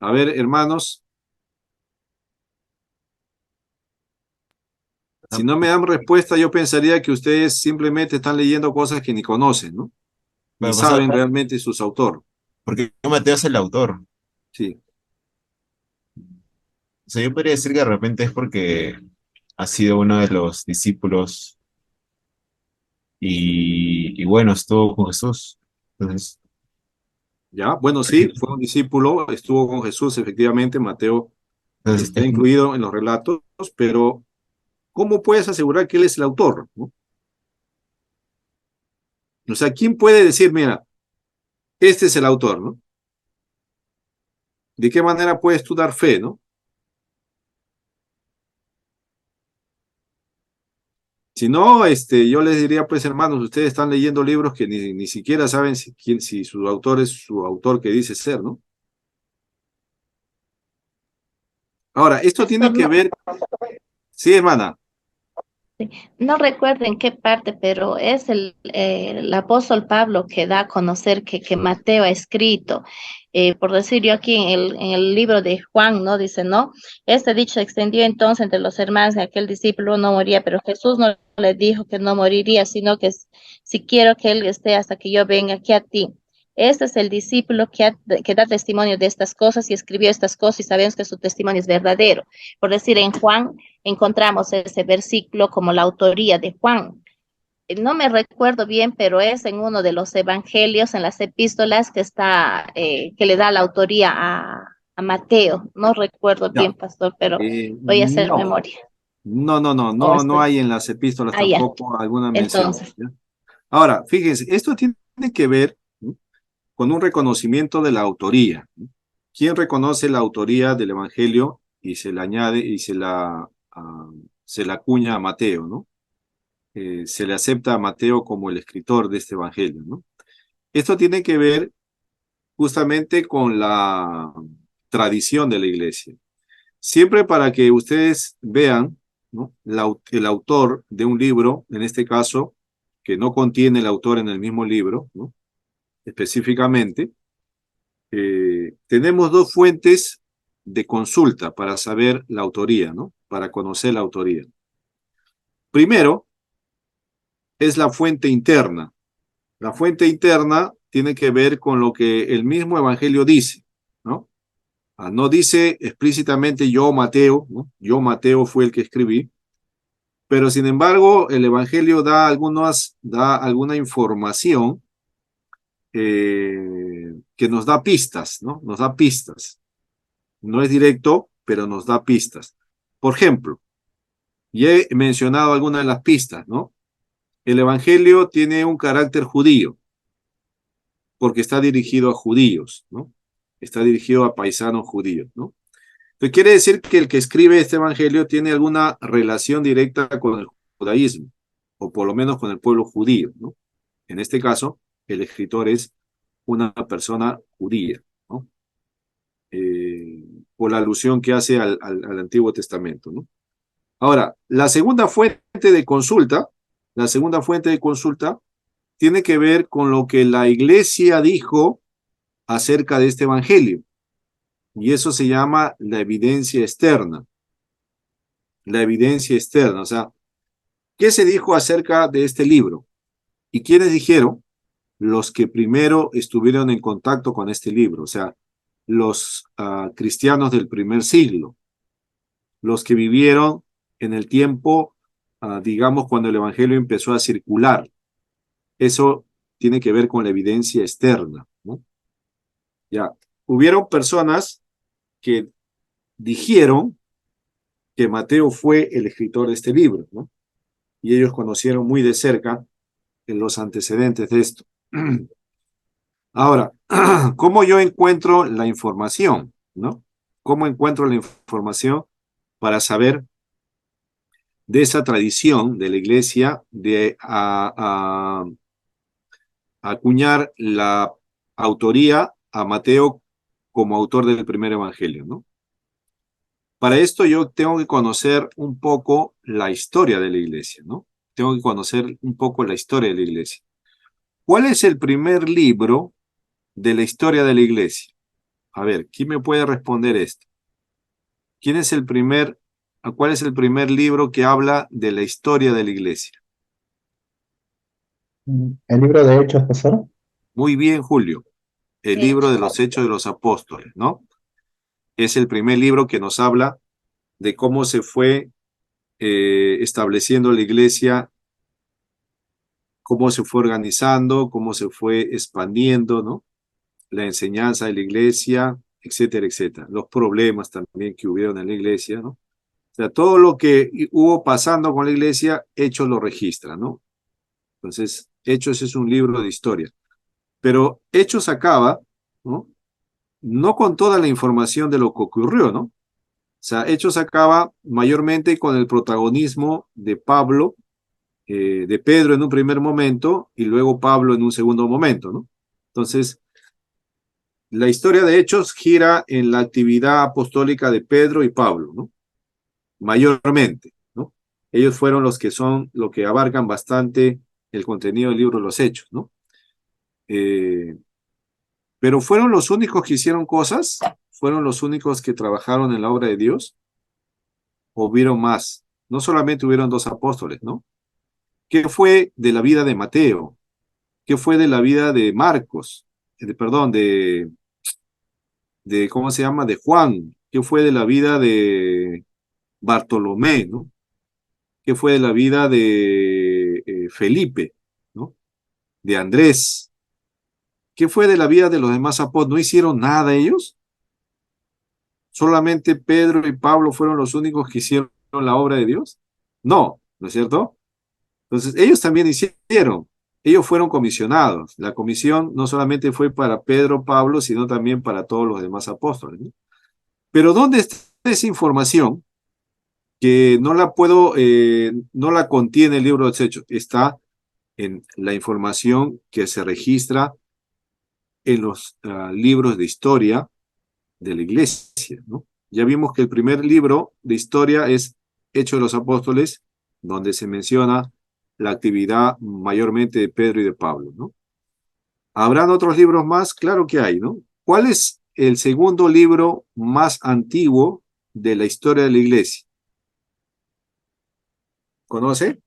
A ver, hermanos, si no me dan respuesta, yo pensaría que ustedes simplemente están leyendo cosas que ni conocen, ¿no? Ni Bueno, pasa, saben realmente sus autores. porque Mateo es el autor. Sí. O sea, yo podría decir que de repente es porque ha sido uno de los discípulos y bueno, estuvo con Jesús. Entonces, Ya, bueno, sí, fue un discípulo, estuvo con Jesús, efectivamente, Mateo entonces está incluido en los relatos, pero ¿cómo puedes asegurar que él es el autor, ¿no? O sea, ¿quién puede decir, mira, este es el autor, ¿no? ¿De qué manera puedes tú dar fe, ¿no? Si no, yo les diría, pues, hermanos, ustedes están leyendo libros que ni siquiera saben si su autor es su autor que dice ser, ¿no? Ahora, esto tiene que No, ver, sí, hermana, no recuerdo en qué parte, pero es el apóstol Pablo que da a conocer que Mateo ha escrito. Por decir yo aquí en el libro de Juan, ¿no? Dice, ¿no? Este dicho se extendió entonces entre los hermanos y aquel discípulo no moría, pero Jesús no le dijo que no moriría, sino que si quiero que él esté hasta que yo venga aquí a ti. Este es el discípulo que da testimonio de estas cosas y escribió estas cosas y sabemos que su testimonio es verdadero. Por decir, en Juan encontramos ese versículo como la autoría de Juan. No me recuerdo bien, pero es en uno de los evangelios, en las epístolas, que está, que le da la autoría a Mateo. No recuerdo ya. bien, pastor, pero voy a hacer No, memoria. O no estoy, hay en las epístolas ya. tampoco alguna mención. Entonces, ¿Ya? Ahora, fíjense, esto tiene que ver, ¿no?, con un reconocimiento de la autoría, ¿no? ¿Quién reconoce la autoría del Evangelio y se le añade y se la acuña a Mateo, ¿no? Se le acepta a Mateo como el escritor de este Evangelio, ¿no? Esto tiene que ver justamente con la tradición de la iglesia. Siempre para que ustedes vean, ¿no?, el autor de un libro, en este caso, que no contiene el autor en el mismo libro, ¿no?, específicamente, tenemos dos fuentes de consulta para saber la autoría, ¿no?, para conocer la autoría. Primero, es la fuente interna. La fuente interna tiene que ver con lo que el mismo Evangelio dice, ¿no? No dice explícitamente yo, Mateo, ¿no? Yo, Mateo, fue el que escribí, pero sin embargo, el Evangelio da alguna información que nos da pistas, ¿no? Nos da pistas. No es directo, pero nos da pistas. Por ejemplo, ya he mencionado algunas de las pistas, ¿no? El Evangelio tiene un carácter judío, porque está dirigido a judíos, ¿no? Está dirigido a paisanos judíos, ¿no? Entonces quiere decir que el que escribe este Evangelio tiene alguna relación directa con el judaísmo, o por lo menos con el pueblo judío, ¿no? En este caso, el escritor es una persona judía, ¿no? Por la alusión que hace al Antiguo Testamento, ¿no? Ahora, la segunda fuente de consulta tiene que ver con lo que la iglesia dijo acerca de este evangelio, y eso se llama la evidencia externa. La evidencia externa, o sea, ¿qué se dijo acerca de este libro? ¿Y quiénes dijeron? Los que primero estuvieron en contacto con este libro, o sea, los cristianos del primer siglo, los que vivieron en el tiempo, digamos, cuando el evangelio empezó a circular. Eso tiene que ver con la evidencia externa, ¿no? Ya, hubieron personas que dijeron que Mateo fue el escritor de este libro, ¿no? Y ellos conocieron muy de cerca en los antecedentes de esto. Ahora, ¿cómo yo encuentro la información, no? ¿Cómo encuentro la información para saber de esa tradición de la iglesia de acuñar la autoría a Mateo como autor del primer evangelio, ¿no? Para esto yo tengo que conocer un poco la historia de la iglesia, ¿no? Tengo que conocer un poco la historia de la iglesia. ¿Cuál es el primer libro de la historia de la iglesia? A ver, ¿quién me puede responder esto? ¿Cuál es el primer libro que habla de la historia de la iglesia? El libro de Hechos, pastor. Muy bien, Julio. El de libro hecho, de los Hechos de los Apóstoles, ¿no? Es el primer libro que nos habla de cómo se fue estableciendo la iglesia, cómo se fue organizando, cómo se fue expandiendo, ¿no? La enseñanza de la iglesia, etcétera, etcétera. Los problemas también que hubieron en la iglesia, ¿no? O sea, todo lo que hubo pasando con la iglesia, Hechos lo registra, ¿no? Entonces, Hechos es un libro de historia. Pero Hechos acaba, ¿no?, no con toda la información de lo que ocurrió, ¿no? O sea, Hechos acaba mayormente con el protagonismo de Pablo, de Pedro en un primer momento y luego Pablo en un segundo momento, ¿no? Entonces, La historia de Hechos gira en la actividad apostólica de Pedro y Pablo, ¿no? Mayormente, ¿no? Ellos fueron los que abarcan bastante el contenido del libro de los Hechos, ¿no? Pero ¿fueron los únicos que hicieron cosas? ¿Fueron los únicos que trabajaron en la obra de Dios? ¿O hubieron más? No solamente hubieron 2 apóstoles, ¿no? ¿Qué fue de la vida de Mateo? ¿Qué fue de la vida de Marcos? Perdón, ¿cómo se llama? De Juan. ¿Qué fue de la vida de Bartolomé, ¿no? ¿Qué fue de la vida de Felipe, ¿no? De Andrés. ¿Qué fue de la vida de los demás apóstoles? ¿No hicieron nada ellos? ¿Solamente Pedro y Pablo fueron los únicos que hicieron la obra de Dios? No, ¿no es cierto? Entonces, ellos también hicieron. Ellos fueron comisionados. La comisión no solamente fue para Pedro, Pablo, sino también para todos los demás apóstoles, ¿no? Pero ¿dónde está esa información que no la contiene el libro de los Hechos? Está en la información que se registra en los libros de historia de la iglesia, ¿no? Ya vimos que el primer libro de historia es Hechos de los Apóstoles, donde se menciona la actividad mayormente de Pedro y de Pablo, ¿no? ¿Habrán otros libros más? Claro que hay, ¿no? ¿Cuál es el segundo libro más antiguo de la historia de la iglesia? ¿Conoce?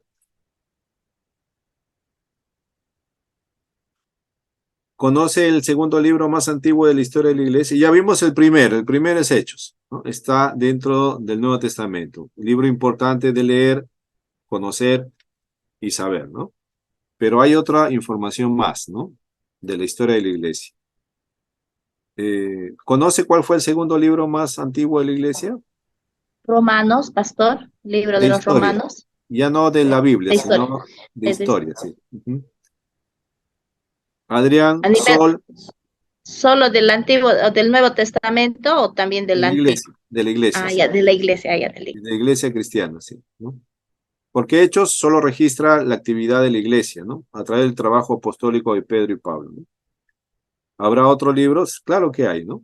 ¿Conoce el segundo libro más antiguo de la historia de la iglesia? Ya vimos el primero es Hechos, ¿no? Está dentro del Nuevo Testamento. Un libro importante de leer, conocer y saber, ¿no? Pero hay otra información más, ¿no? De la historia de la iglesia. ¿Conoce cuál fue el segundo libro más antiguo de la iglesia? Romanos, pastor, libro De de los historia. Romanos. Ya no de la Biblia, De historia. sino de De- historia, sí. Ujú. Adrián, A nivel Sol, solo del Antiguo o del Nuevo Testamento o también de del la Antiguo. iglesia, de la iglesia, Ah, sí. ya, de la iglesia, ya, de la De la iglesia cristiana, sí, ¿no? Porque Hechos solo registra la actividad de la iglesia, ¿no? A través del trabajo apostólico de Pedro y Pablo, ¿no? ¿Habrá otros libros? Claro que hay, ¿no?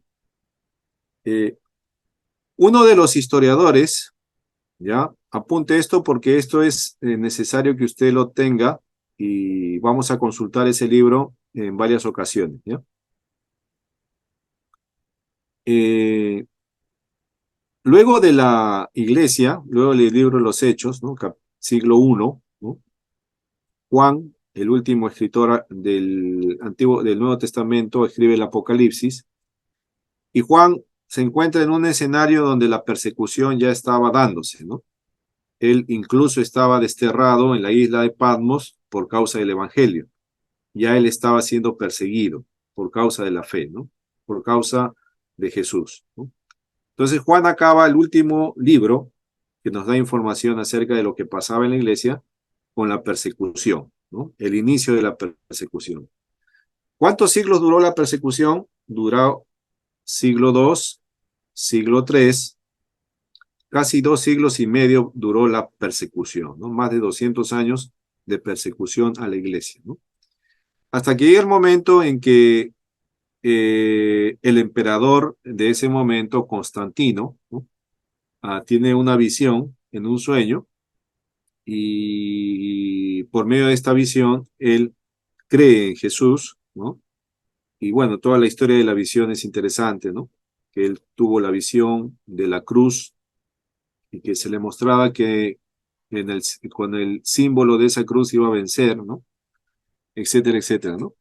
Uno de los historiadores, ¿ya? Apunte esto porque esto es necesario que usted lo tenga y vamos a consultar ese libro en varias ocasiones, ¿ya? Luego de la iglesia, luego del libro de los Hechos, ¿no? Siglo I, ¿no? Juan, el último escritor del Nuevo Testamento, escribe el Apocalipsis, y Juan se encuentra en un escenario donde la persecución ya estaba dándose, ¿no? Él incluso estaba desterrado en la isla de Patmos por causa del Evangelio. Ya él estaba siendo perseguido por causa de la fe, ¿no? Por causa de Jesús, ¿no? Entonces Juan acaba el último libro que nos da información acerca de lo que pasaba en la iglesia con la persecución, ¿no? El inicio de la persecución. ¿Cuántos siglos duró la persecución? Duró siglo II, siglo III, casi 2 siglos y medio duró la persecución, ¿no? Más de 200 años de persecución a la iglesia, ¿no? Hasta que llega el momento en que el emperador de ese momento, Constantino, ¿no? Tiene una visión en un sueño y por medio de esta visión él cree en Jesús, ¿no? Y bueno, toda la historia de la visión es interesante, ¿no? Que él tuvo la visión de la cruz y que se le mostraba que con el símbolo de esa cruz iba a vencer, ¿no? Etcétera, etcétera, ¿no?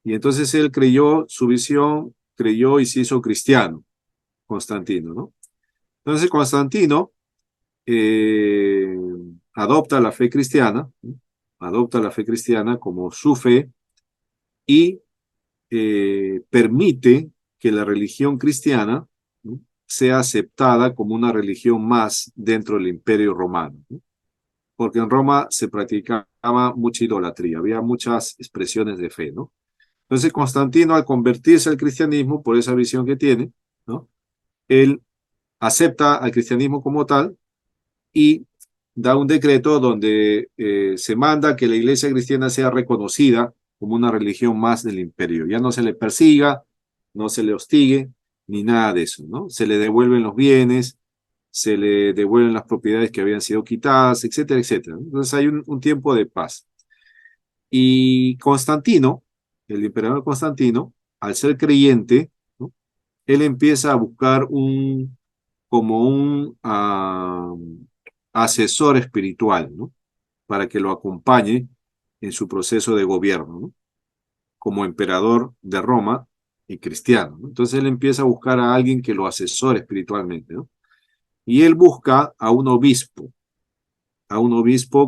Y entonces él creyó su visión, creyó y se hizo cristiano, Constantino, ¿no? Entonces Constantino eh, adopta la fe cristiana, ¿no? Adopta la fe cristiana como su fe y permite que la religión cristiana, ¿no? Sea aceptada como una religión más dentro del Imperio Romano, ¿no? Porque en Roma se practicaba mucha idolatría, había muchas expresiones de fe, ¿no? Entonces Constantino, al convertirse al cristianismo, por esa visión que tiene, ¿no? Él acepta al cristianismo como tal y da un decreto donde se manda que la iglesia cristiana sea reconocida como una religión más del imperio. Ya no se le persiga, no se le hostigue, ni nada de eso, ¿no? Se le devuelven los bienes, se le devuelven las propiedades que habían sido quitadas, etcétera, etcétera. Entonces hay un tiempo de paz. Y Constantino, el emperador Constantino, al ser creyente, ¿no? Él empieza a buscar como un asesor espiritual, ¿no? Para que lo acompañe en su proceso de gobierno, ¿no? Como emperador de Roma y cristiano, ¿no? Entonces él empieza a buscar a alguien que lo asesore espiritualmente, ¿no? Y él busca a un obispo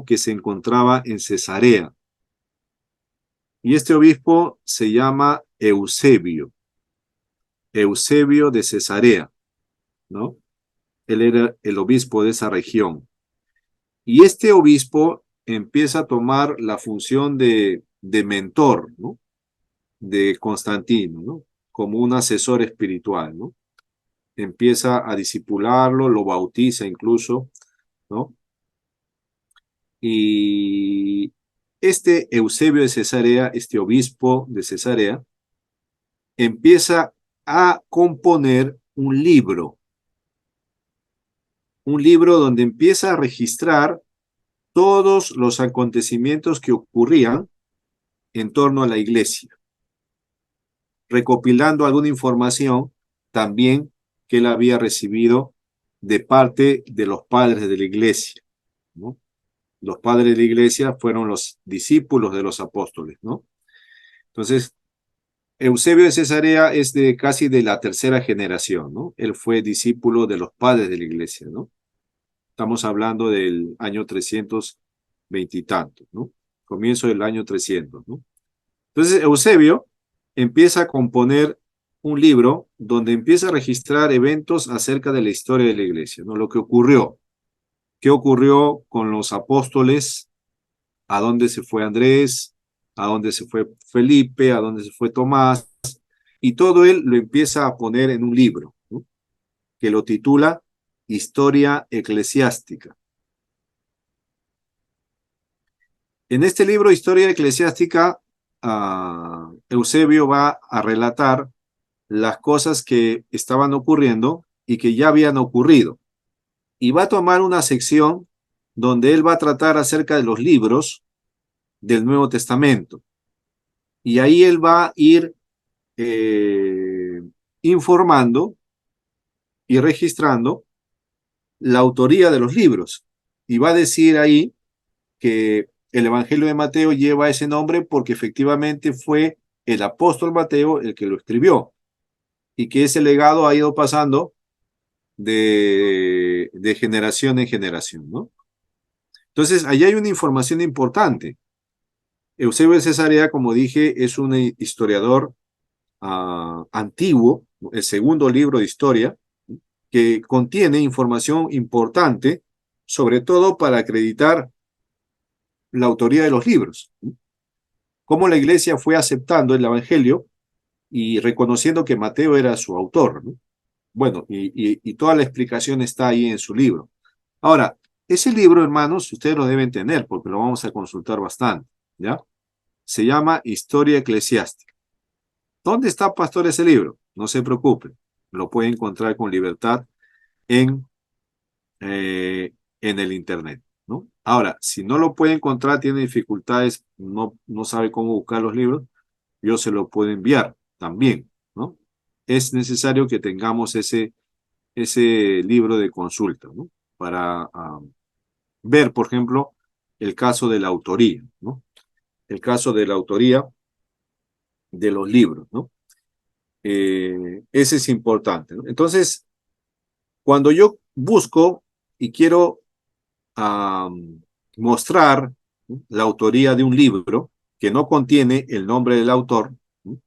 que se encontraba en Cesarea. Y este obispo se llama Eusebio de Cesarea, ¿no? Él era el obispo de esa región. Y este obispo empieza a tomar la función de mentor, ¿no? De Constantino, ¿no? Como un asesor espiritual, ¿no? Empieza a discipularlo, lo bautiza incluso, ¿no? Y este Eusebio de Cesarea, este obispo de Cesarea, empieza a componer un libro donde empieza a registrar todos los acontecimientos que ocurrían en torno a la iglesia, recopilando alguna información también que él había recibido de parte de los padres de la iglesia, ¿no? Los padres de la iglesia fueron los discípulos de los apóstoles, ¿no? Entonces, Eusebio de Cesarea es casi de la tercera generación, ¿no? Él fue discípulo de los padres de la iglesia, ¿no? Estamos hablando del año 320 y tantos, ¿no? Comienzo del año 300, ¿no? Entonces, Eusebio empieza a componer un libro donde empieza a registrar eventos acerca de la historia de la iglesia, ¿no? Lo que ocurrió. ¿Qué ocurrió con los apóstoles? ¿A dónde se fue Andrés? ¿A dónde se fue Felipe? ¿A dónde se fue Tomás? Y todo él lo empieza a poner en un libro, ¿no? Que lo titula Historia Eclesiástica. En este libro, Historia Eclesiástica, Eusebio va a relatar las cosas que estaban ocurriendo y que ya habían ocurrido. Y va a tomar una sección donde él va a tratar acerca de los libros del Nuevo Testamento. Y ahí él va a ir informando y registrando la autoría de los libros. Y va a decir ahí que el Evangelio de Mateo lleva ese nombre porque efectivamente fue el apóstol Mateo el que lo escribió y que ese legado ha ido pasando de generación en generación, ¿no? Entonces, ahí hay una información importante. Eusebio de Cesarea, como dije, es un historiador antiguo, el segundo libro de historia, que contiene información importante, sobre todo para acreditar la autoría de los libros. Cómo la iglesia fue aceptando el Evangelio y reconociendo que Mateo era su autor, ¿no? Bueno, y toda la explicación está ahí en su libro. Ahora, ese libro, hermanos, ustedes lo deben tener porque lo vamos a consultar bastante, ¿ya? Se llama Historia Eclesiástica. ¿Dónde está, pastor, ese libro? No se preocupen, lo puede encontrar con libertad en el internet, ¿no? Ahora, si no lo puede encontrar, tiene dificultades, no sabe cómo buscar los libros, yo se lo puedo enviar también, ¿no? Es necesario que tengamos ese libro de consulta, ¿no? Para ver, por ejemplo, el caso de la autoría, ¿no? El caso de la autoría de los libros, ¿no? Ese es importante, ¿no? Entonces, cuando yo busco y quiero mostrar, ¿no?, la autoría de un libro que no contiene el nombre del autor, ¿no?,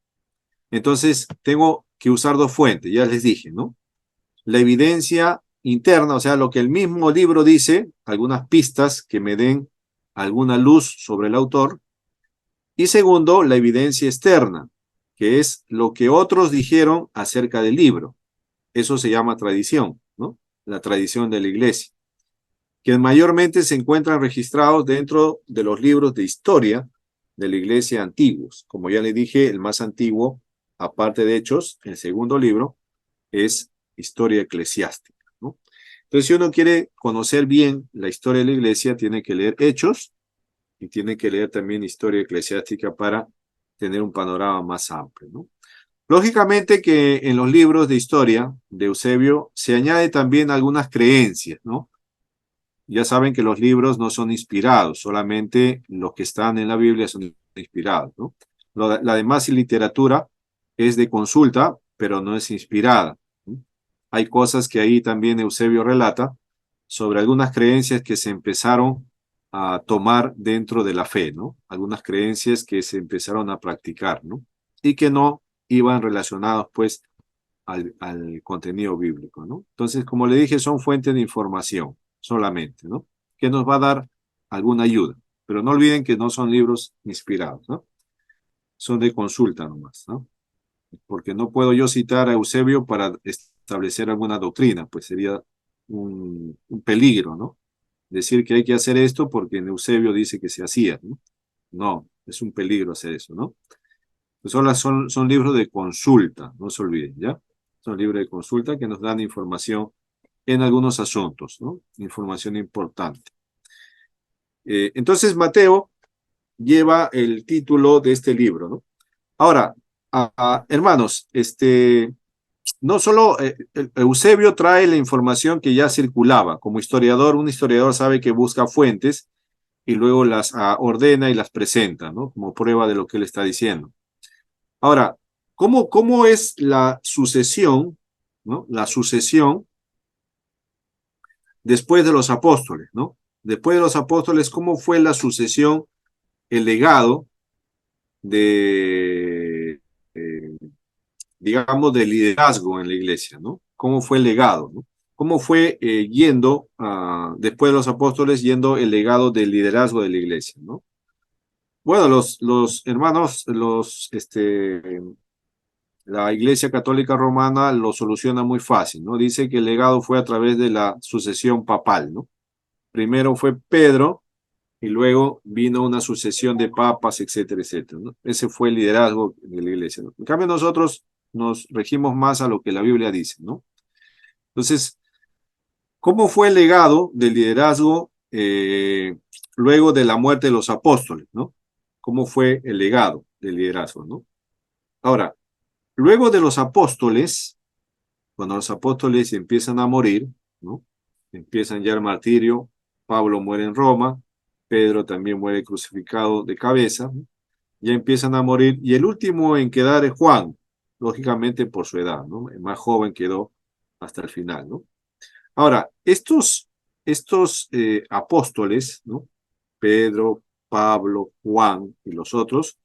entonces tengo que usar dos fuentes, ya les dije, ¿no? La evidencia interna, o sea, lo que el mismo libro dice, algunas pistas que me den alguna luz sobre el autor, y segundo, la evidencia externa, que es lo que otros dijeron acerca del libro. Eso se llama tradición, ¿no? La tradición de la iglesia, que mayormente se encuentran registrados dentro de los libros de historia de la iglesia antiguos. Como ya le dije, el más antiguo aparte de Hechos, el segundo libro es historia eclesiástica, ¿no? Entonces, si uno quiere conocer bien la historia de la iglesia, tiene que leer Hechos y tiene que leer también historia eclesiástica para tener un panorama más amplio, ¿no? Lógicamente que en los libros de historia de Eusebio se añade también algunas creencias, ¿no? Ya saben que los libros no son inspirados, solamente los que están en la Biblia son inspirados, ¿no? La demás literatura es de consulta, pero no es inspirada, ¿no? Hay cosas que ahí también Eusebio relata sobre algunas creencias que se empezaron a tomar dentro de la fe, ¿no? Algunas creencias que se empezaron a practicar, ¿no? Y que no iban relacionados, pues, al contenido bíblico, ¿no? Entonces, como le dije, son fuentes de información solamente, ¿no? Que nos va a dar alguna ayuda. Pero no olviden que no son libros inspirados, ¿no? Son de consulta nomás, ¿no? Porque no puedo yo citar a Eusebio para establecer alguna doctrina, pues sería un peligro, ¿no? Decir que hay que hacer esto porque en Eusebio dice que se hacía, ¿no? No, es un peligro hacer eso, ¿no? Pues son libros de consulta, no se olviden, ¿ya? Son libros de consulta que nos dan información en algunos asuntos, ¿no? Información importante. Entonces, Mateo lleva el título de este libro, ¿no? Ahora, hermanos, no solo Eusebio trae la información que ya circulaba. Como historiador, un historiador sabe que busca fuentes y luego las ordena y las presenta, ¿no? Como prueba de lo que él está diciendo. Ahora, ¿cómo es la sucesión, ¿no? La sucesión después de los apóstoles, ¿no? Después de los apóstoles, ¿cómo fue la sucesión, el legado de, digamos, de liderazgo en la iglesia, ¿no? ¿Cómo fue el legado, ¿no? ¿Cómo fue yendo, después de los apóstoles, yendo el legado del liderazgo de la iglesia, ¿no? Bueno, los hermanos, la Iglesia Católica Romana lo soluciona muy fácil, ¿no? Dice que el legado fue a través de la sucesión papal, ¿no? Primero fue Pedro y luego vino una sucesión de papas, etcétera, etcétera, ¿no? Ese fue el liderazgo de la Iglesia, ¿no? En cambio nosotros nos regimos más a lo que la Biblia dice, ¿no? Entonces, ¿cómo fue el legado del liderazgo luego de la muerte de los apóstoles, ¿no? ¿Cómo fue el legado del liderazgo, ¿no? Ahora, luego de los apóstoles, cuando los apóstoles empiezan a morir, ¿no? Empiezan ya el martirio, Pablo muere en Roma, Pedro también muere crucificado de cabeza, ¿no? Ya empiezan a morir, y el último en quedar es Juan, lógicamente por su edad, ¿no? El más joven quedó hasta el final, ¿no? Ahora, estos apóstoles, ¿no? Pedro, Pablo, Juan y los otros,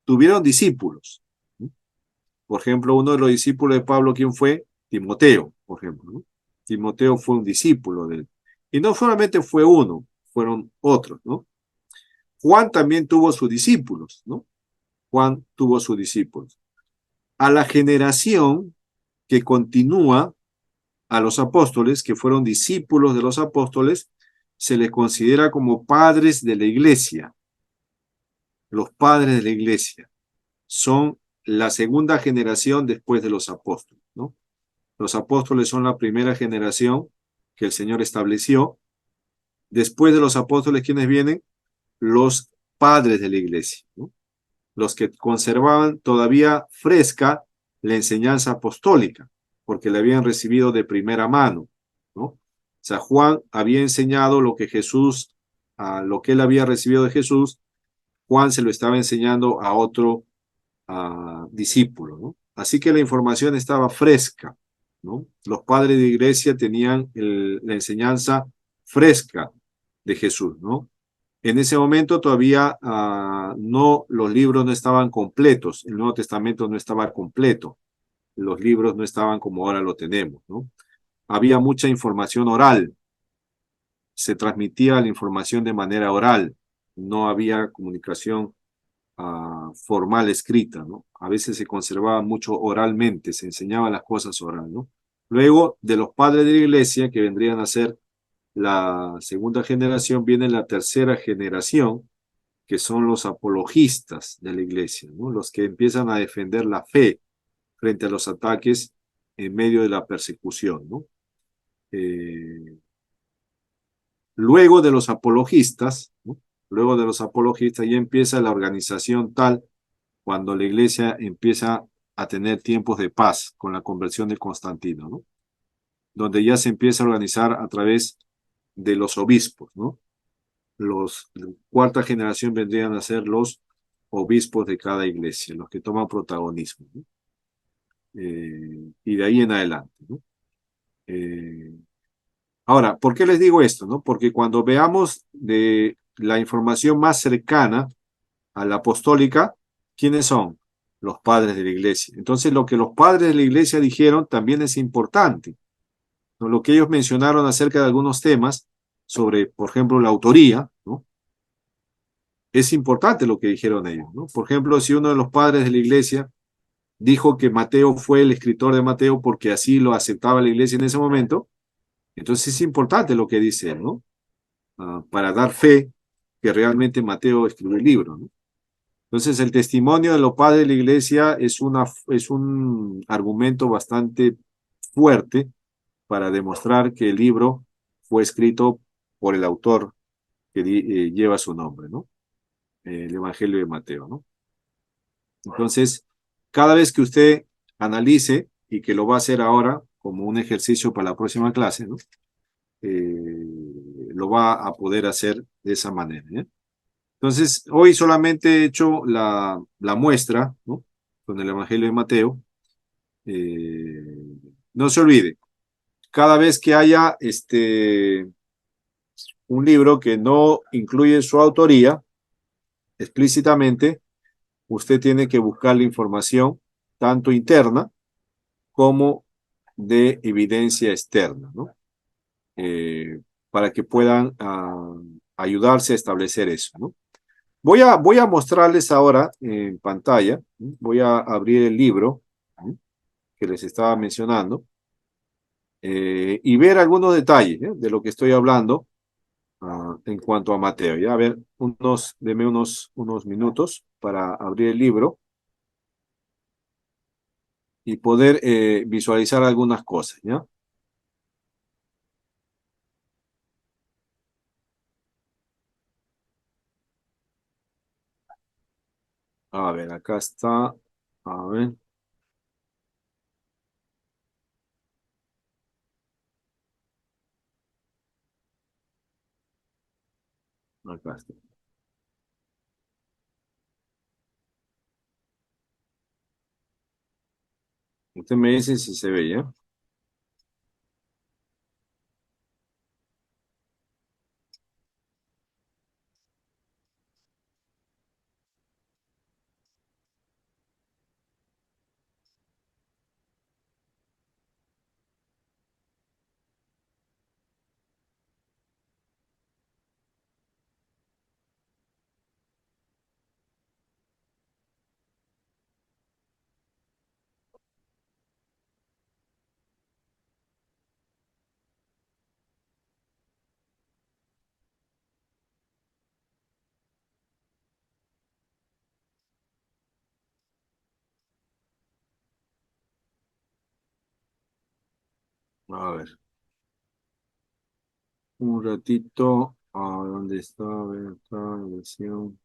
tuvieron discípulos, ¿no? Por ejemplo, uno de los discípulos de Pablo, ¿quién fue? Timoteo, por ejemplo, ¿no? Timoteo fue un discípulo de él. Y no solamente fue uno, fueron otros, ¿no? Juan también tuvo sus discípulos, ¿no? Juan tuvo sus discípulos. A la generación que continúa a los apóstoles, que fueron discípulos de los apóstoles, se les considera como padres de la iglesia. Los padres de la iglesia son la segunda generación después de los apóstoles, ¿no? Los apóstoles son la primera generación que el Señor estableció. Después de los apóstoles, ¿quiénes vienen? Los padres de la iglesia, ¿no? Los que conservaban todavía fresca la enseñanza apostólica, porque la habían recibido de primera mano, ¿no? O sea, Juan había enseñado lo que Jesús, lo que él había recibido de Jesús, Juan se lo estaba enseñando a otro discípulo, ¿no? Así que la información estaba fresca, ¿no? Los padres de iglesia tenían la enseñanza fresca de Jesús, ¿no? En ese momento todavía los libros no estaban completos, el Nuevo Testamento no estaba completo, los libros no estaban como ahora lo tenemos, ¿no? Había mucha información oral, se transmitía la información de manera oral, no había comunicación formal escrita, ¿no? A veces se conservaba mucho oralmente, se enseñaban las cosas oral, ¿no? Luego, de los padres de la iglesia, que vendrían a ser la segunda generación, viene la tercera generación, que son los apologistas de la iglesia, ¿no? Los que empiezan a defender la fe, frente a los ataques en medio de la persecución, ¿no? Luego de los apologistas, ¿no? Luego de los apologistas ya empieza la organización tal cuando la iglesia empieza a tener tiempos de paz con la conversión de Constantino, ¿no? Donde ya se empieza a organizar a través de los obispos, ¿no? Los cuarta generación vendrían a ser los obispos de cada iglesia, los que toman protagonismo, ¿no? Y de ahí en adelante, ¿no? Ahora, ¿por qué les digo esto, no? Porque cuando veamos de la información más cercana a la apostólica, ¿quiénes son? Los padres de la iglesia. Entonces, lo que los padres de la iglesia dijeron también es importante, ¿no? Lo que ellos mencionaron acerca de algunos temas sobre, por ejemplo, la autoría, ¿no? Es importante lo que dijeron ellos, ¿no? Por ejemplo, si uno de los padres de la iglesia dijo que Mateo fue el escritor de Mateo porque así lo aceptaba la iglesia en ese momento, entonces es importante lo que dice él, ¿no? Para dar fe que realmente Mateo escribió el libro, ¿no? Entonces, el testimonio de los padres de la iglesia es un argumento bastante fuerte para demostrar que el libro fue escrito por el autor que lleva su nombre, ¿no? El Evangelio de Mateo, ¿no? Entonces, cada vez que usted analice, y que lo va a hacer ahora como un ejercicio para la próxima clase, ¿no? Lo va a poder hacer de esa manera, ¿eh? Entonces, hoy solamente he hecho la muestra, ¿no? Con el Evangelio de Mateo. No se olvide, cada vez que haya un libro que no incluye su autoría explícitamente, usted tiene que buscar la información tanto interna como de evidencia externa, ¿no? Para que puedan ayudarse a establecer eso, ¿no? Voy a mostrarles ahora en pantalla, ¿no? Voy a abrir el libro, ¿no? Que les estaba mencionando, y ver algunos detalles, ¿eh? De lo que estoy hablando en cuanto a Mateo. Ya, a ver, deme unos minutos para abrir el libro y poder visualizar algunas cosas, ¿ya? A ver, acá está. A ver, acá está. Usted me dice si se ve, ¿ya? A ver, un ratito. ¿Dónde está? A ver, acá, versión.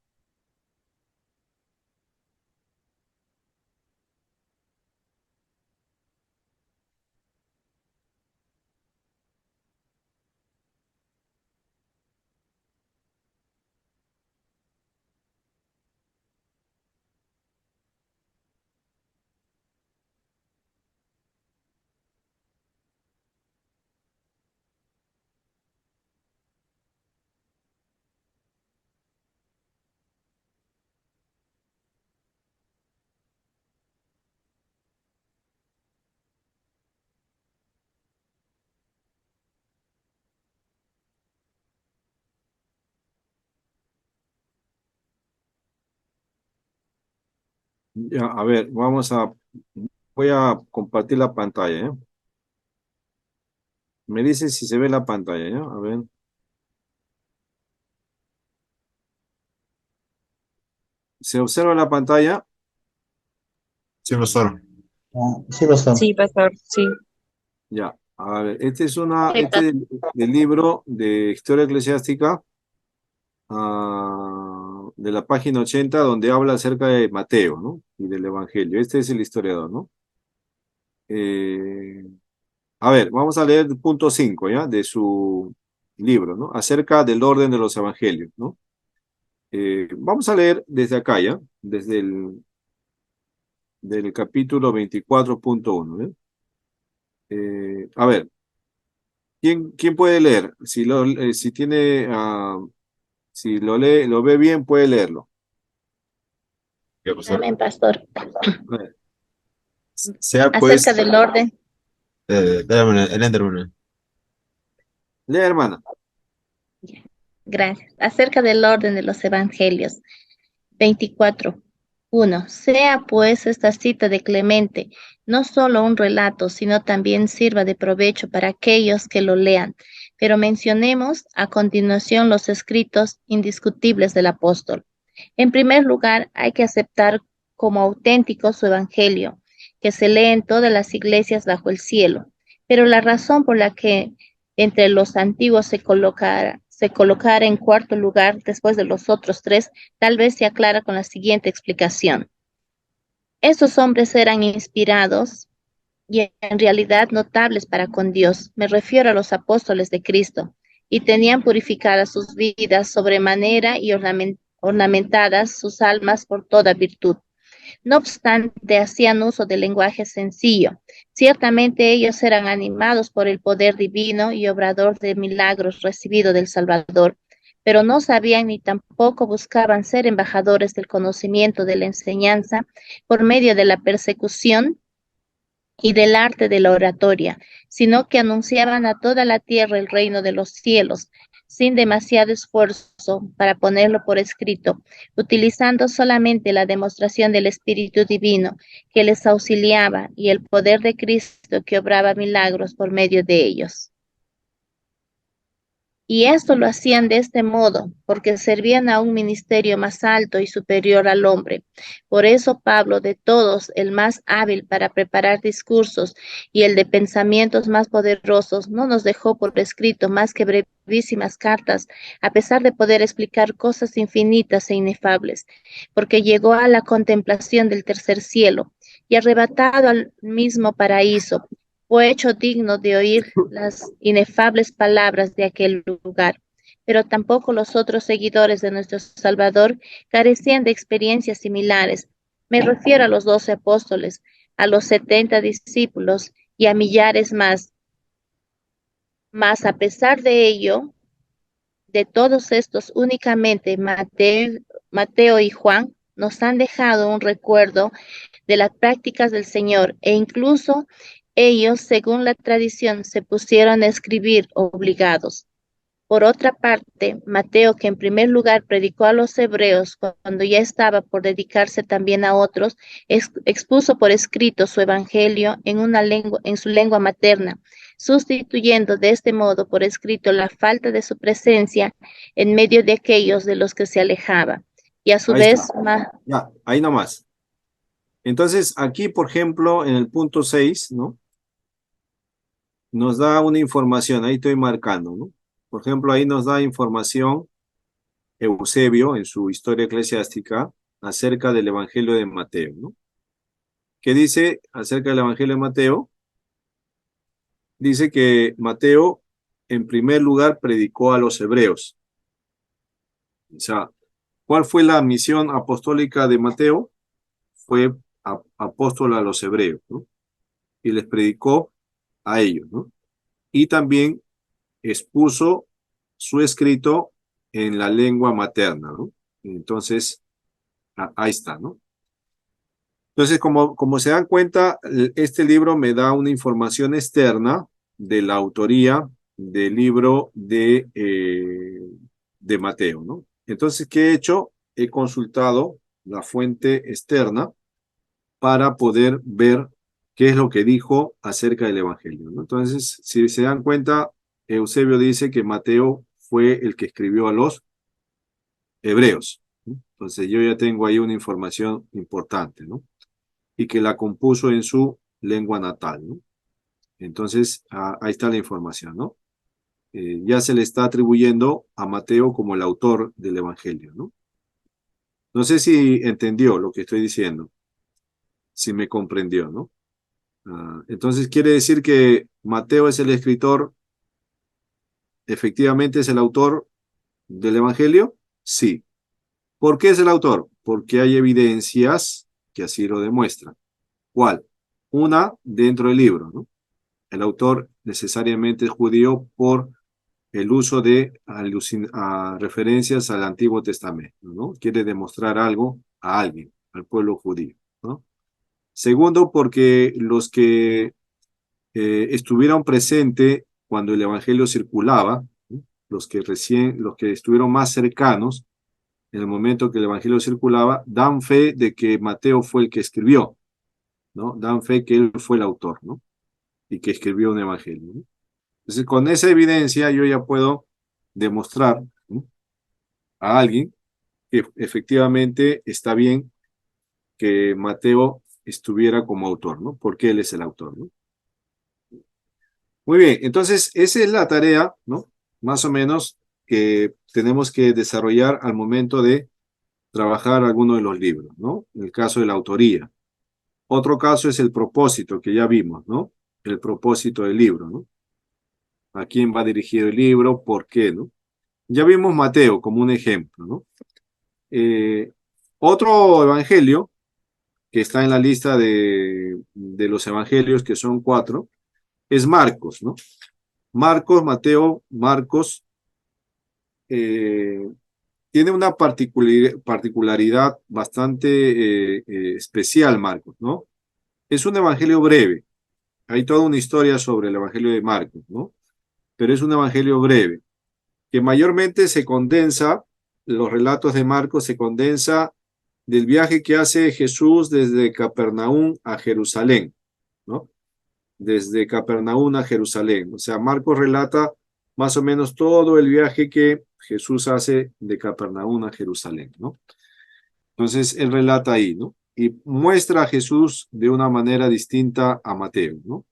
Ya, a ver, voy a compartir la pantalla, ¿eh? Me dice si se ve la pantalla, ¿ya? A ver, ¿se observa la pantalla? Sí, profesor. Sí, pastor. Sí, pastor, sí. Ya, a ver, este es Sí, del libro de Historia Eclesiástica, de la página 80, donde habla acerca de Mateo, ¿no? Y del Evangelio. Este es el historiador, ¿no? Eh, a ver, vamos a leer el punto 5, ¿ya? De su libro, ¿no? Acerca del orden de los evangelios, ¿no? Vamos a leer desde acá, ¿ya? Desde del capítulo 24.1, ¿eh? A ver, ¿quién puede leer? Si tiene, si lo lee, lo ve bien, puede leerlo. Ya, pastor. amén, pastor. A ver, Sea Acerca pues, del orden, dale, hermana, adelante, hermana. lee, hermana. gracias. Acerca del orden de los evangelios. 24. 1. Sea pues esta cita de Clemente no solo un relato, sino también sirva de provecho para aquellos que lo lean. Pero mencionemos a continuación los escritos indiscutibles del apóstol. En primer lugar, hay que aceptar como auténtico su evangelio, que se lee en todas las iglesias bajo el cielo. Pero la razón por la que entre los antiguos se colocara en cuarto lugar después de los otros tres, tal vez se aclara con la siguiente explicación. Estos hombres eran inspirados y en realidad notables para con Dios. Me refiero a los apóstoles de Cristo, y tenían purificadas sus vidas sobremanera y ornamentadas sus almas por toda virtud. No obstante, hacían uso del lenguaje sencillo. Ciertamente ellos eran animados por el poder divino y obrador de milagros recibido del Salvador, pero no sabían ni tampoco buscaban ser embajadores del conocimiento de la enseñanza por medio de la persecución y del arte de la oratoria, sino que anunciaban a toda la tierra el reino de los cielos, sin demasiado esfuerzo para ponerlo por escrito, utilizando solamente la demostración del Espíritu Divino que les auxiliaba y el poder de Cristo que obraba milagros por medio de ellos. Y esto lo hacían de este modo, porque servían a un ministerio más alto y superior al hombre. Por eso Pablo, de todos, el más hábil para preparar discursos y el de pensamientos más poderosos, no nos dejó por escrito más que brevísimas cartas, a pesar de poder explicar cosas infinitas e inefables, porque llegó a la contemplación del tercer cielo y arrebatado al mismo paraíso, fue hecho digno de oír las inefables palabras de aquel lugar. Pero tampoco los otros seguidores de nuestro Salvador carecían de experiencias similares. Me refiero a los 12 apóstoles, a los 70 discípulos y a millares más. Mas a pesar de ello, de todos estos, únicamente Mateo y Juan nos han dejado un recuerdo de las prácticas del Señor e incluso ellos, según la tradición, se pusieron a escribir obligados. Por otra parte, Mateo, que en primer lugar predicó a los hebreos cuando ya estaba por dedicarse también a otros, expuso por escrito su evangelio en su lengua materna, sustituyendo de este modo por escrito la falta de su presencia en medio de aquellos de los que se alejaba. Y a su Ahí vez, está. Ya, ahí nomás. Entonces, aquí, por ejemplo, en el punto 6, ¿no? Nos da una información, ahí estoy marcando, ¿no? Por ejemplo, ahí nos da información Eusebio en su historia eclesiástica acerca del Evangelio de Mateo, ¿no? ¿Qué dice acerca del Evangelio de Mateo? Dice que Mateo, en primer lugar, predicó a los hebreos. O sea, ¿cuál fue la misión apostólica de Mateo? Fue apóstol a los hebreos, ¿no? Y les predicó a ellos, ¿no? Y también expuso su escrito en la lengua materna, ¿no? Entonces, ahí está, ¿no? Entonces, como se dan cuenta, este libro me da una información externa de la autoría del libro de Mateo, ¿no? Entonces, ¿qué he hecho? He consultado la fuente externa para poder ver qué es lo que dijo acerca del Evangelio, ¿no? Entonces, si se dan cuenta, Eusebio dice que Mateo fue el que escribió a los hebreos, ¿no? Entonces, yo ya tengo ahí una información importante, ¿no? Y que la compuso en su lengua natal, ¿no? Entonces, ahí está la información, ¿no? Ya se le está atribuyendo a Mateo como el autor del Evangelio, ¿no? No sé si entendió lo que estoy diciendo, si me comprendió, ¿no? Entonces, ¿quiere decir que Mateo es el escritor, efectivamente es el autor del Evangelio? Sí. ¿Por qué es el autor? Porque hay evidencias que así lo demuestran. ¿Cuál? Una, dentro del libro, ¿no? El autor necesariamente es judío por el uso de referencias al Antiguo Testamento, ¿no? Quiere demostrar algo a alguien, al pueblo judío, ¿no? Segundo, porque los que estuvieron presentes cuando el Evangelio circulaba, ¿no? Los que estuvieron más cercanos en el momento que el Evangelio circulaba, dan fe de que Mateo fue el que escribió, ¿no? Dan fe que él fue el autor, ¿no? Y que escribió un Evangelio, ¿no? Entonces, con esa evidencia yo ya puedo demostrar, ¿no?, a alguien que efectivamente está bien que Mateo estuviera como autor, ¿no? Porque él es el autor, ¿no? Muy bien, entonces esa es la tarea, ¿no? Más o menos que tenemos que desarrollar al momento de trabajar alguno de los libros, ¿no? En el caso de la autoría. Otro caso es el propósito que ya vimos, ¿no? El propósito del libro, ¿no? ¿A quién va dirigido el libro? ¿Por qué, no? Ya vimos Mateo como un ejemplo, ¿no? Otro evangelio que está en la lista de los evangelios, que son 4, es Marcos, ¿no? Marcos, Mateo, Marcos, tiene una particularidad bastante especial, Marcos, ¿no? Es un evangelio breve. Hay toda una historia sobre el evangelio de Marcos, ¿no? Pero es un evangelio breve, que mayormente se condensa, los relatos de Marcos se condensa del viaje que hace Jesús desde Capernaum a Jerusalén, ¿no? Desde Capernaum a Jerusalén. O sea, Marcos relata más o menos todo el viaje que Jesús hace de Capernaum a Jerusalén, ¿no? Entonces, él relata ahí, ¿no? Y muestra a Jesús de una manera distinta a Mateo, ¿no?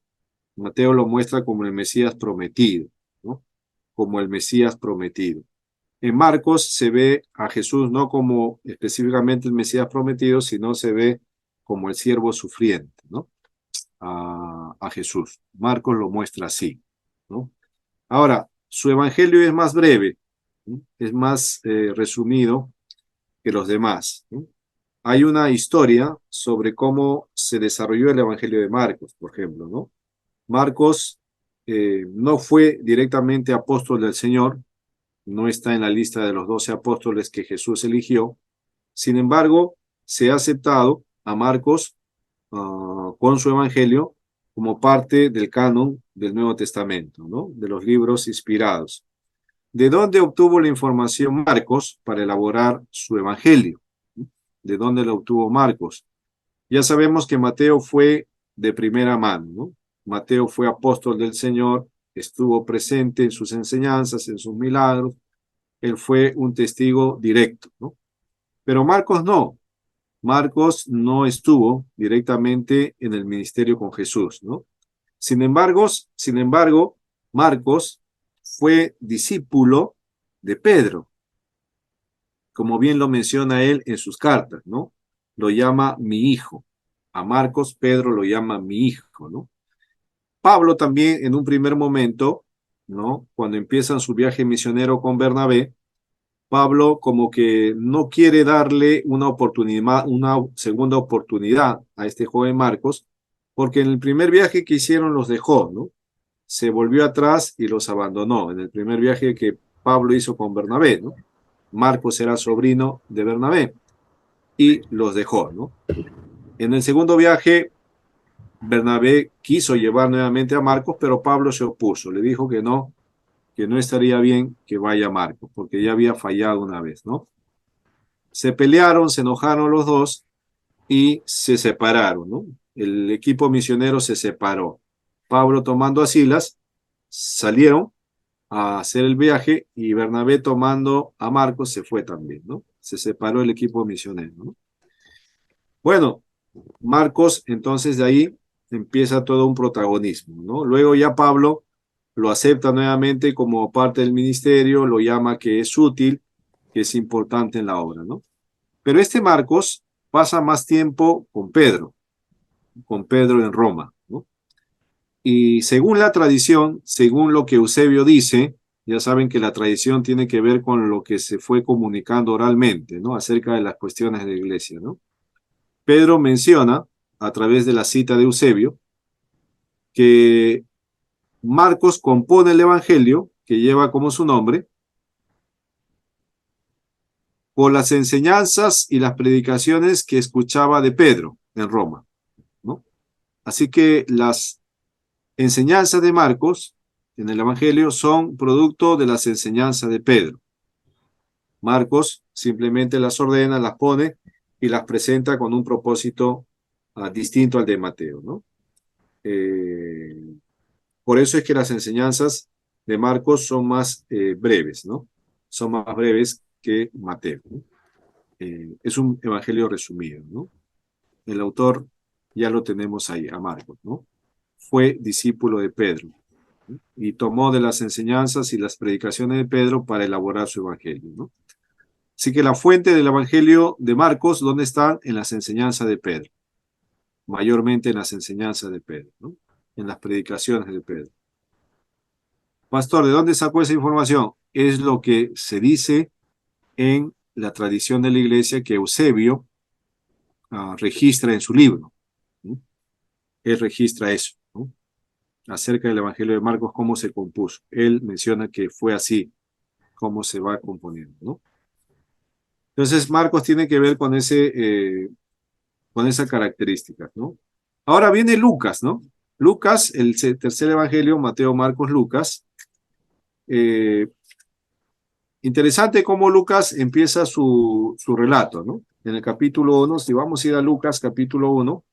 Mateo lo muestra como el Mesías prometido, ¿no? Como el Mesías prometido. En Marcos se ve a Jesús no como específicamente el Mesías prometido, sino se ve como el siervo sufriente, ¿no? A Jesús. Marcos lo muestra así, ¿no? Ahora, su evangelio es más breve, ¿no? Es más resumido que los demás, ¿no? Hay una historia sobre cómo se desarrolló el evangelio de Marcos, por ejemplo, ¿no? Marcos no fue directamente apóstol del Señor, no está en la lista de los 12 apóstoles que Jesús eligió. Sin embargo, se ha aceptado a Marcos con su evangelio como parte del canon del Nuevo Testamento, ¿no? De los libros inspirados. ¿De dónde obtuvo la información Marcos para elaborar su evangelio? ¿De dónde lo obtuvo Marcos? Ya sabemos que Mateo fue de primera mano, ¿no? Mateo fue apóstol del Señor, estuvo presente en sus enseñanzas, en sus milagros. Él fue un testigo directo, ¿no? Pero Marcos no. Marcos no estuvo directamente en el ministerio con Jesús, ¿no? Sin embargo, Marcos fue discípulo de Pedro, como bien lo menciona él en sus cartas, ¿no? Lo llama mi hijo. A Marcos, Pedro lo llama mi hijo, ¿no? Pablo también en un primer momento, ¿no? Cuando empiezan su viaje misionero con Bernabé, Pablo como que no quiere darle una oportunidad, una segunda oportunidad a este joven Marcos, porque en el primer viaje que hicieron los dejó, ¿no? Se volvió atrás y los abandonó en el primer viaje que Pablo hizo con Bernabé, ¿no? Marcos era sobrino de Bernabé y los dejó, ¿no? En el segundo viaje, Bernabé quiso llevar nuevamente a Marcos, pero Pablo se opuso, le dijo que no estaría bien que vaya Marcos, porque ya había fallado una vez, ¿no? Se pelearon, se enojaron los dos y se separaron, ¿no? El equipo misionero se separó. Pablo tomando a Silas, salieron a hacer el viaje y Bernabé tomando a Marcos se fue también, ¿no? Se separó el equipo misionero, ¿no? Bueno, Marcos entonces de ahí empieza todo un protagonismo, ¿no? Luego ya Pablo lo acepta nuevamente como parte del ministerio, lo llama que es útil, que es importante en la obra, ¿no? Pero este Marcos pasa más tiempo con Pedro en Roma, ¿no? Y según la tradición, según lo que Eusebio dice, ya saben que la tradición tiene que ver con lo que se fue comunicando oralmente, ¿no? Acerca de las cuestiones de la iglesia, ¿no? Pedro menciona, a través de la cita de Eusebio, que Marcos compone el Evangelio, que lleva como su nombre, por las enseñanzas y las predicaciones que escuchaba de Pedro en Roma, ¿no? Así que las enseñanzas de Marcos en el Evangelio son producto de las enseñanzas de Pedro. Marcos simplemente las ordena, las pone y las presenta con un propósito distinto al de Mateo, ¿no? Por eso es que las enseñanzas de Marcos son más breves, ¿no? Son más breves que Mateo, ¿no? Es un evangelio resumido, ¿no? El autor ya lo tenemos ahí, a Marcos, ¿no? Fue discípulo de Pedro, ¿no? Y tomó de las enseñanzas y las predicaciones de Pedro para elaborar su evangelio, ¿no? Así que la fuente del evangelio de Marcos, ¿dónde está? En las enseñanzas de Pedro, mayormente en las enseñanzas de Pedro, ¿no? En las predicaciones de Pedro. Pastor, ¿de dónde sacó esa información? Es lo que se dice en la tradición de la iglesia que Eusebio registra en su libro, ¿no? Él registra eso, ¿no? Acerca del Evangelio de Marcos, cómo se compuso. Él menciona que fue así, cómo se va componiendo, ¿no? Entonces, Marcos tiene que ver con con esa característica, ¿no? Ahora viene Lucas, ¿no? Lucas, el tercer evangelio, Mateo, Marcos, Lucas. Interesante cómo Lucas empieza su relato, ¿no? En el capítulo 1, si vamos a ir a Lucas, capítulo 1,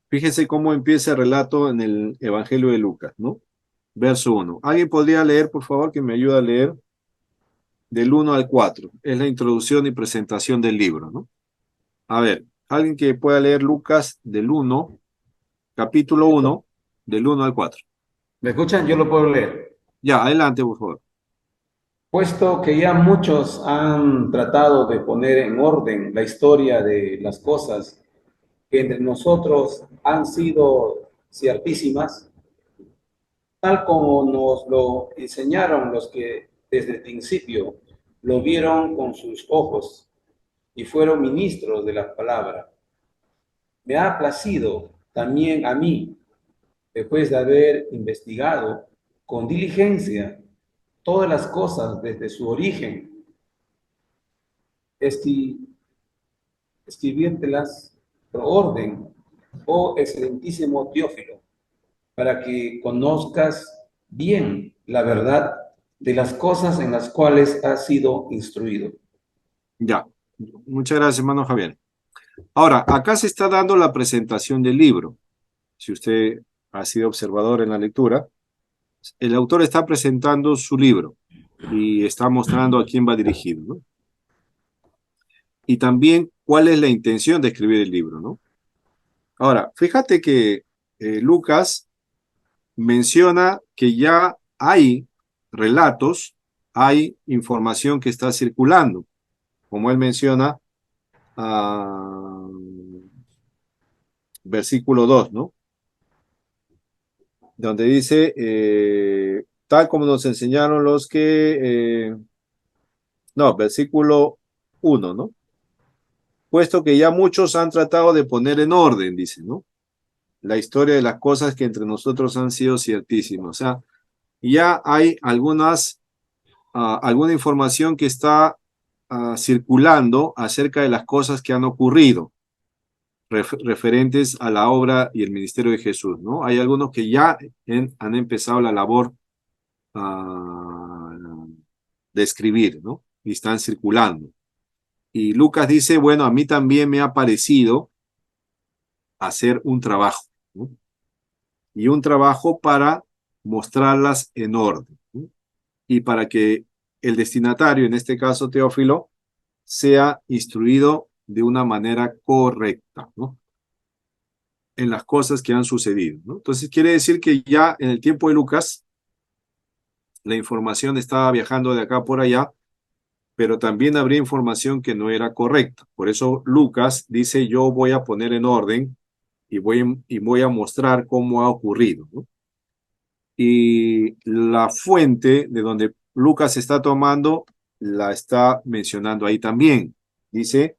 fíjense cómo empieza el relato en el evangelio de Lucas, ¿no? Verso 1. ¿Alguien podría leer, por favor, que me ayude a leer? Del 1 al 4. Es la introducción y presentación del libro, ¿no? A ver, alguien que pueda leer Lucas del 1, capítulo 1, del 1 al 4. ¿Me escuchan? Yo lo puedo leer. Ya, adelante, por favor. Puesto que ya muchos han tratado de poner en orden la historia de las cosas que entre nosotros han sido ciertísimas, tal como nos lo enseñaron los que desde el principio lo vieron con sus ojos y fueron ministros de la palabra. Me ha placido también a mí, después de haber investigado con diligencia todas las cosas desde su origen, escribírtelas por orden, oh excelentísimo Teófilo, para que conozcas bien la verdad de las cosas en las cuales has sido instruido. Ya, muchas gracias, hermano Javier. Ahora, acá se está dando la presentación del libro. Si usted ha sido observador en la lectura, el autor está presentando su libro y está mostrando a quién va dirigido, ¿no? Y también cuál es la intención de escribir el libro, ¿no? Ahora, fíjate que Lucas menciona que ya hay relatos, hay información que está circulando, como él menciona, versículo 2, ¿no? Donde dice, tal como nos enseñaron los que, no, versículo 1, ¿no? Puesto que ya muchos han tratado de poner en orden, dice, ¿no? La historia de las cosas que entre nosotros han sido ciertísimas. O sea, ya hay alguna información que está circulando acerca de las cosas que han ocurrido referentes a la obra y el ministerio de Jesús, ¿no? Hay algunos que ya han empezado la labor de escribir, ¿no? Y están circulando. Y Lucas dice, bueno, a mí también me ha parecido hacer un trabajo, ¿no? Y un trabajo para mostrarlas en orden, ¿no? Y para que el destinatario, en este caso Teófilo, sea instruido de una manera correcta, ¿no? en las cosas que han sucedido, ¿no? Entonces quiere decir que ya en el tiempo de Lucas, la información estaba viajando de acá por allá, pero también habría información que no era correcta. Por eso Lucas dice, yo voy a poner en orden y voy a mostrar cómo ha ocurrido, ¿no? Y la fuente de donde Lucas está tomando, la está mencionando ahí también. Dice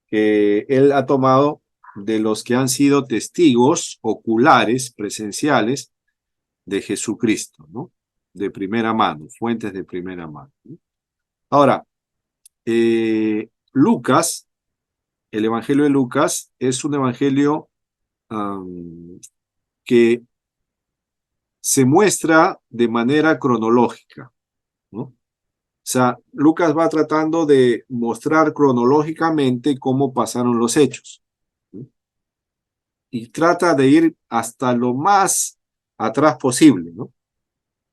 que él ha tomado de los que han sido testigos oculares, presenciales, de Jesucristo, ¿no? De primera mano, fuentes de primera mano, ¿no? Ahora, Lucas, el Evangelio de Lucas, es un evangelio que se muestra de manera cronológica, ¿no? O sea, Lucas va tratando de mostrar cronológicamente cómo pasaron los hechos, ¿no? Y trata de ir hasta lo más atrás posible, ¿no?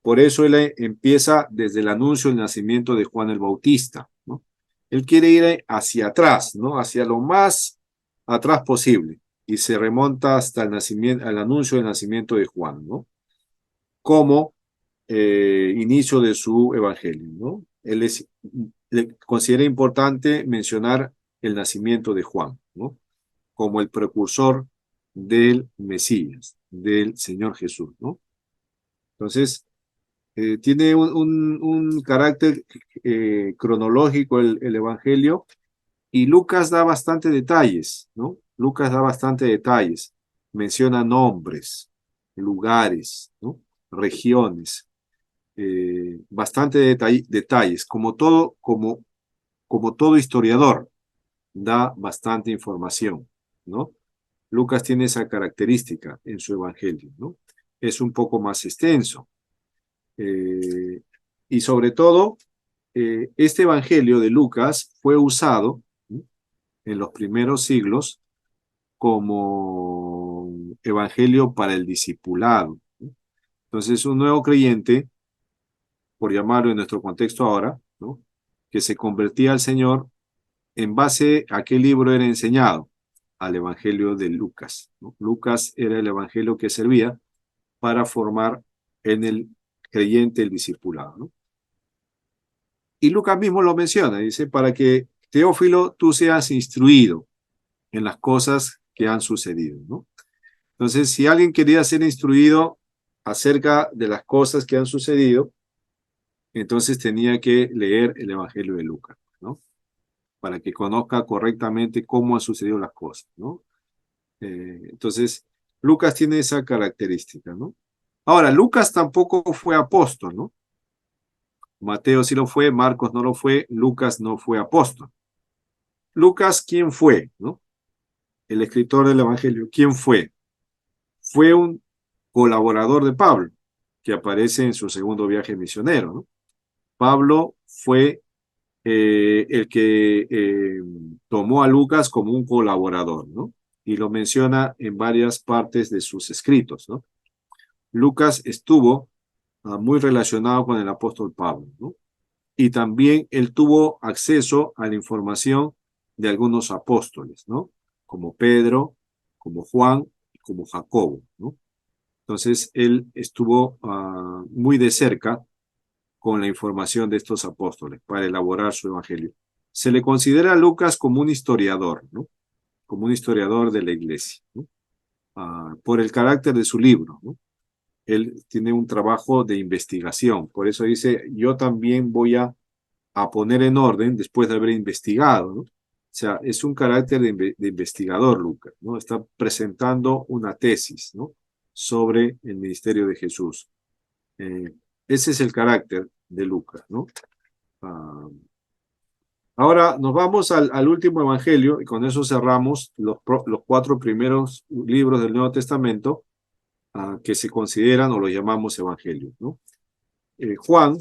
Por eso él empieza desde el anuncio del nacimiento de Juan el Bautista, ¿no? Él quiere ir hacia atrás, ¿no? Hacia lo más atrás posible y se remonta hasta el nacimiento, al anuncio del nacimiento de Juan, ¿no? Como inicio de su evangelio, ¿no? Le considera importante mencionar el nacimiento de Juan, ¿no? Como el precursor del Mesías, del Señor Jesús, ¿no? Entonces, tiene un carácter cronológico el Evangelio y Lucas da bastante detalles, ¿no? Lucas da bastante detalles, menciona nombres, lugares, ¿no? Regiones, bastante detalles, como todo historiador, da bastante información, ¿no? Lucas tiene esa característica en su Evangelio, ¿no? Es un poco más extenso. Y sobre todo, este Evangelio de Lucas fue usado, ¿sí?, en los primeros siglos como evangelio para el discipulado, ¿sí? Entonces, un nuevo creyente, por llamarlo en nuestro contexto ahora, ¿no?, que se convertía al Señor, en base a qué libro era enseñado, al Evangelio de Lucas, ¿no? Lucas era el evangelio que servía para formar en el creyente el discipulado, ¿no? Y Lucas mismo lo menciona, dice, para que Teófilo tú seas instruido en las cosas que han sucedido, ¿no? Entonces, si alguien quería ser instruido acerca de las cosas que han sucedido, entonces tenía que leer el Evangelio de Lucas, ¿no? Para que conozca correctamente cómo han sucedido las cosas, ¿no? Entonces, Lucas tiene esa característica, ¿no? Ahora, Lucas tampoco fue apóstol, ¿no? Mateo sí lo fue, Marcos no lo fue, Lucas no fue apóstol. Lucas, ¿quién fue, no? El escritor del Evangelio, ¿quién fue? Fue un colaborador de Pablo, que aparece en su segundo viaje misionero, ¿no? Pablo fue el que tomó a Lucas como un colaborador, ¿no? Y lo menciona en varias partes de sus escritos, ¿no? Lucas estuvo muy relacionado con el apóstol Pablo, ¿no? Y también él tuvo acceso a la información de algunos apóstoles, ¿no? Como Pedro, como Juan y como Jacobo, ¿no? Entonces él estuvo muy de cerca con la información de estos apóstoles para elaborar su evangelio. Se le considera a Lucas como un historiador, ¿no? Como un historiador de la iglesia, ¿no? Por el carácter de su libro, ¿no? Él tiene un trabajo de investigación, por eso dice, yo también voy a poner en orden después de haber investigado, ¿no? O sea, es un carácter de investigador, Lucas, ¿no? Está presentando una tesis, ¿no?, sobre el ministerio de Jesús. Ese es el carácter de Lucas, ¿no? Ahora nos vamos al último evangelio y con eso cerramos los 4 primeros libros del Nuevo Testamento que se consideran o los llamamos evangelios, ¿no? Juan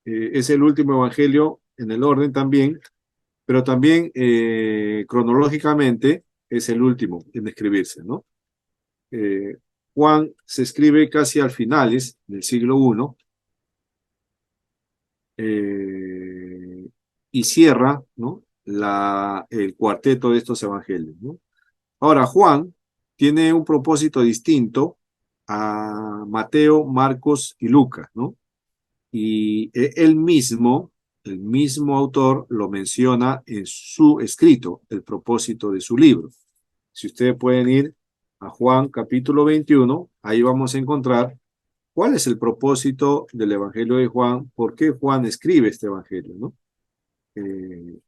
es el último evangelio en el orden también, pero también cronológicamente es el último en escribirse, ¿no? Juan se escribe casi al finales del siglo I y cierra, ¿no?, el cuarteto de estos evangelios, ¿no? Ahora, Juan tiene un propósito distinto a Mateo, Marcos y Lucas, ¿no? Y él mismo, el mismo autor, lo menciona en su escrito, el propósito de su libro. Si ustedes pueden ir a Juan capítulo 21, ahí vamos a encontrar cuál es el propósito del Evangelio de Juan, por qué Juan escribe este Evangelio, ¿no?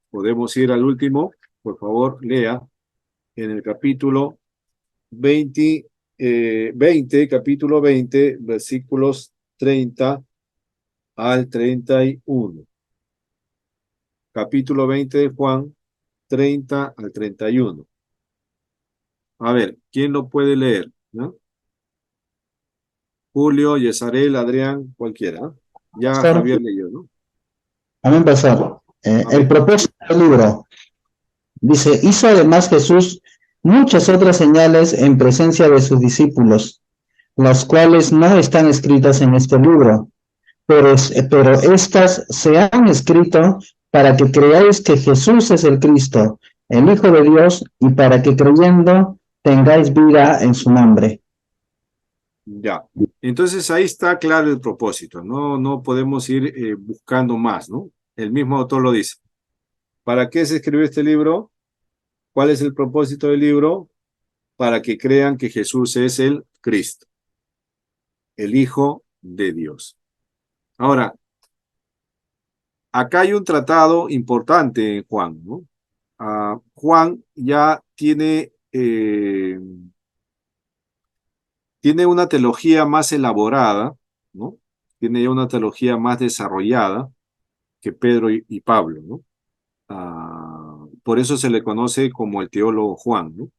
Podemos ir al último, por favor, lea en el capítulo capítulo 20, versículos 30 al 31. Capítulo 20 de Juan, 30 al 31. A ver, ¿quién lo puede leer? ¿No? Julio, Yesarel, Adrián, cualquiera. Ya Pastor, Javier leyó, ¿no? amén, pastor. El Amén. propósito del libro dice, hizo además Jesús muchas otras señales en presencia de sus discípulos, las cuales no están escritas en este libro, pero estas se han escrito para que creáis que Jesús es el Cristo, el Hijo de Dios, y para que creyendo tengáis vida en su nombre. Ya. Entonces ahí está claro el propósito. No podemos ir buscando más, ¿no? El mismo autor lo dice. ¿Para qué se escribió este libro? ¿Cuál es el propósito del libro? Para que crean que Jesús es el Cristo, el Hijo de Dios. Ahora, acá hay un tratado importante en Juan, ¿no? Juan ya tiene una teología más elaborada, ¿no? Tiene ya una teología más desarrollada que Pedro y Pablo, ¿no? Por eso se le conoce como el teólogo Juan, ¿no?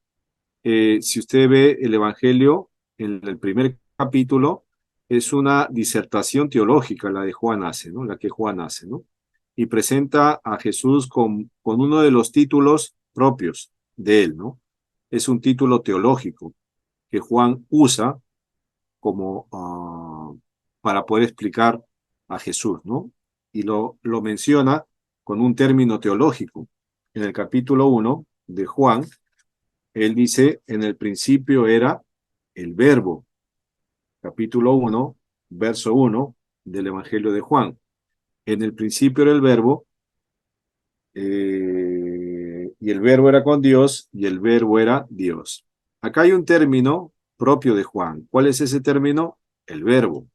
Si usted ve el Evangelio, en el primer capítulo, es una disertación teológica la de Juan hace, ¿no? La que Juan hace, ¿no? Y presenta a Jesús con uno de los títulos propios de él, ¿no? Es un título teológico que Juan usa como para poder explicar a Jesús, ¿no? Y lo menciona con un término teológico. En el capítulo 1 de Juan, él dice, en el principio era el verbo. Capítulo 1, verso 1 del Evangelio de Juan. En el principio era el verbo, y el verbo era con Dios, y el verbo era Dios. Acá hay un término propio de Juan. ¿Cuál es ese término? El verbo.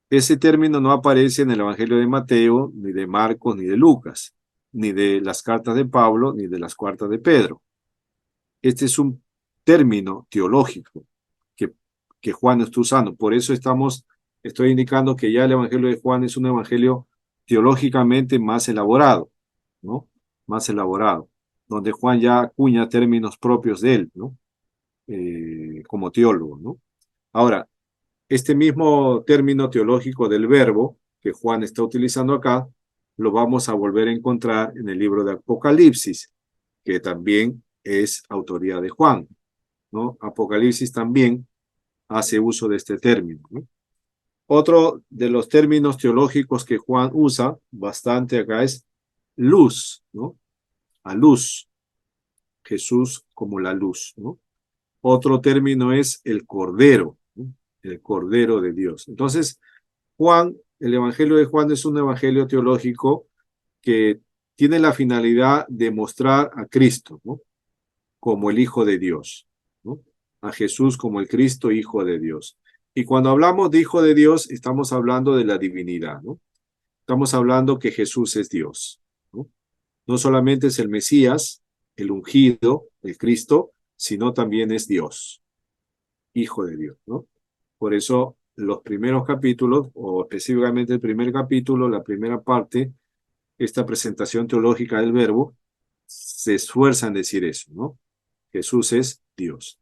Ese término no aparece en el Evangelio de Mateo, ni de Marcos, ni de Lucas, ni de las cartas de Pablo, ni de las cartas de Pedro. Este es un término teológico que Juan está usando. Por eso estoy indicando que ya el Evangelio de Juan es un evangelio teológicamente más elaborado, ¿no? Más elaborado, donde Juan ya acuña términos propios de él, ¿no? Como teólogo, ¿no? Ahora, este mismo término teológico del verbo que Juan está utilizando acá, lo vamos a volver a encontrar en el libro de Apocalipsis, que también es autoría de Juan, ¿no? Apocalipsis también hace uso de este término, ¿no? Otro de los términos teológicos que Juan usa bastante acá es luz, ¿no? A luz, Jesús como la luz, ¿no? Otro término es el Cordero, ¿no? El Cordero de Dios. Entonces, el Evangelio de Juan es un evangelio teológico que tiene la finalidad de mostrar a Cristo, ¿no? Como el Hijo de Dios, ¿no? A Jesús como el Cristo, Hijo de Dios. Y cuando hablamos de Hijo de Dios, estamos hablando de la divinidad, ¿no? Estamos hablando que Jesús es Dios, ¿no? No solamente es el Mesías, el ungido, el Cristo, sino también es Dios, Hijo de Dios, ¿no? Por eso los primeros capítulos, o específicamente el primer capítulo, la primera parte, esta presentación teológica del verbo, se esfuerza en decir eso, ¿no? Jesús es Dios.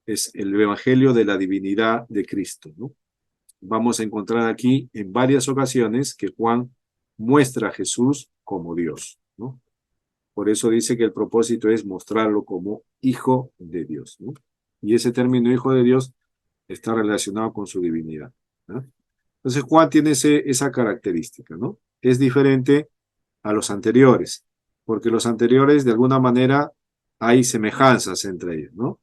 Es el evangelio de la divinidad de Cristo, ¿no? Vamos a encontrar aquí en varias ocasiones que Juan muestra a Jesús como Dios, ¿no? Por eso dice que el propósito es mostrarlo como Hijo de Dios, ¿no? Y ese término Hijo de Dios está relacionado con su divinidad, ¿no? Entonces Juan tiene esa característica, ¿no? Es diferente a los anteriores, porque los anteriores de alguna manera hay semejanzas entre ellos, ¿no?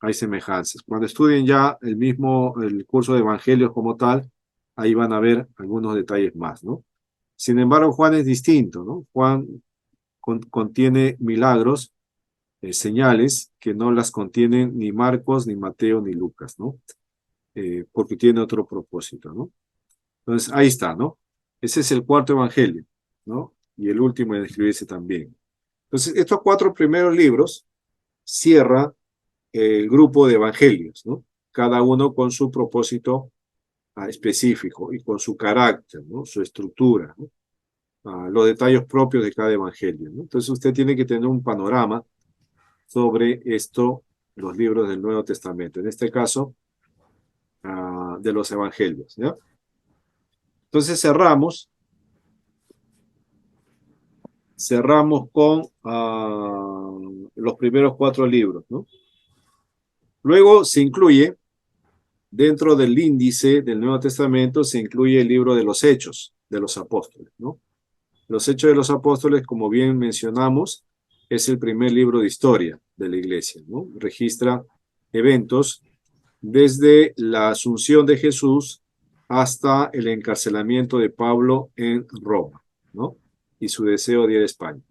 hay semejanzas. Cuando estudien ya el curso de Evangelios como tal, ahí van a ver algunos detalles más, ¿no? Sin embargo, Juan es distinto, ¿no? Juan contiene milagros, señales que no las contienen ni Marcos, ni Mateo, ni Lucas, ¿no? Porque tiene otro propósito, ¿no? Entonces, ahí está, ¿no? Ese es el cuarto evangelio, ¿no? Y el último en escribirse también. Entonces, estos cuatro primeros libros cierran el grupo de evangelios, ¿no? Cada uno con su propósito específico y con su carácter, ¿no? Su estructura, ¿no? Los detalles propios de cada evangelio, ¿no? Entonces, usted tiene que tener un panorama sobre esto, los libros del Nuevo Testamento, en este caso, de los evangelios, ¿ya? Entonces cerramos con los primeros cuatro libros, ¿no? Luego se incluye, dentro del índice del Nuevo Testamento, se incluye el libro de los Hechos de los Apóstoles, ¿no? Los Hechos de los Apóstoles, como bien mencionamos, es el primer libro de historia de la Iglesia, ¿no? Registra eventos desde la asunción de Jesús hasta el encarcelamiento de Pablo en Roma, ¿no? Y su deseo de ir a España.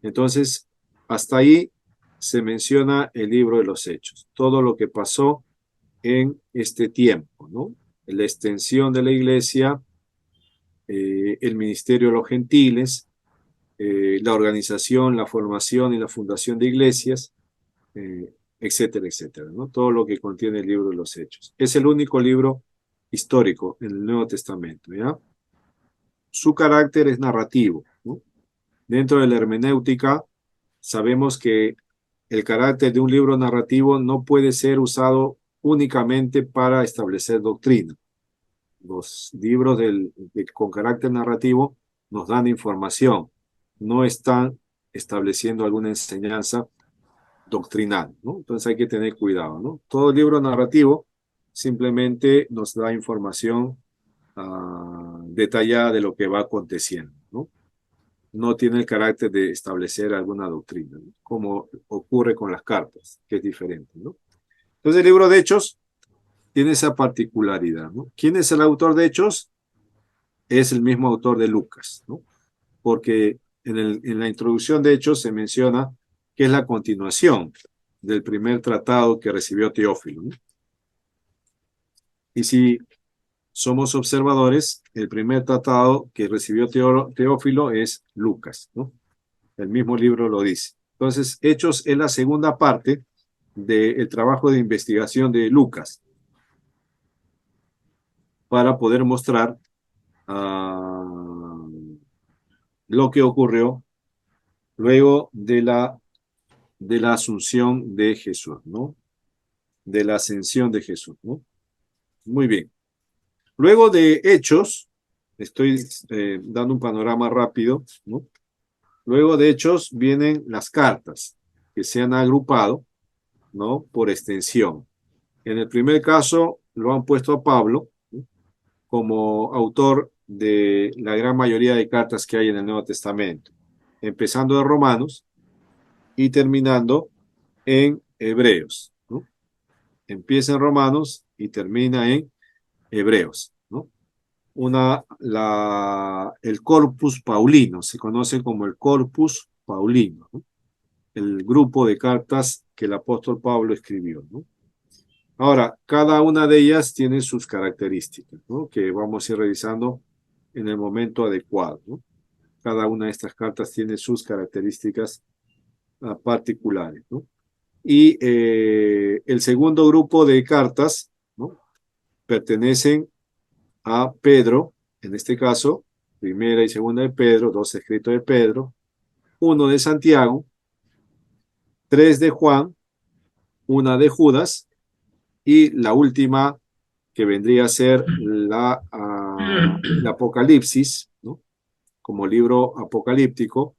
Entonces, hasta ahí se menciona el libro de los Hechos, todo lo que pasó en este tiempo, ¿no? La extensión de la Iglesia, el ministerio de los gentiles, la organización, la formación y la fundación de iglesias, etcétera, etcétera, ¿no? Todo lo que contiene el libro de los Hechos. Es el único libro histórico en el Nuevo Testamento, ¿ya? Su carácter es narrativo, ¿no? Dentro de la hermenéutica, sabemos que el carácter de un libro narrativo no puede ser usado únicamente para establecer doctrina. Los libros con carácter narrativo nos dan información, no están estableciendo alguna enseñanza doctrinal, ¿no? Entonces hay que tener cuidado, ¿no? Todo libro narrativo simplemente nos da información detallada de lo que va aconteciendo, ¿no? No tiene el carácter de establecer alguna doctrina, ¿no? Como ocurre con las cartas, que es diferente, ¿no? Entonces el libro de Hechos tiene esa particularidad, ¿no? ¿Quién es el autor de Hechos? Es el mismo autor de Lucas, ¿no? Porque en la introducción de Hechos se menciona que es la continuación del primer tratado que recibió Teófilo, ¿no? Y si somos observadores, el primer tratado que recibió Teófilo es Lucas, ¿no? El mismo libro lo dice. Entonces, Hechos es la segunda parte del trabajo de investigación de Lucas para poder mostrar lo que ocurrió luego de la asunción de Jesús, ¿no? De la ascensión de Jesús, ¿no? Muy bien. Luego de Hechos, estoy dando un panorama rápido, ¿no? Luego de Hechos vienen las cartas que se han agrupado, ¿no? Por extensión. En el primer caso lo han puesto a Pablo, ¿no? Como autor de la gran mayoría de cartas que hay en el Nuevo Testamento, empezando de Romanos y terminando en Hebreos, ¿no? Empieza en Romanos y termina en Hebreos, ¿no? El Corpus Paulino, se conoce como el Corpus Paulino, ¿no? El grupo de cartas que el apóstol Pablo escribió, ¿no? Ahora, cada una de ellas tiene sus características, ¿no? Que vamos a ir revisando en el momento adecuado, ¿no? Cada una de estas cartas tiene sus características particulares, ¿no? Y el segundo grupo de cartas, ¿no? Pertenecen a Pedro, en este caso, primera y segunda de Pedro, dos escritos de Pedro, uno de Santiago, tres de Juan, una de Judas, y la última, que vendría a ser la Apocalipsis, ¿no? Como libro apocalíptico,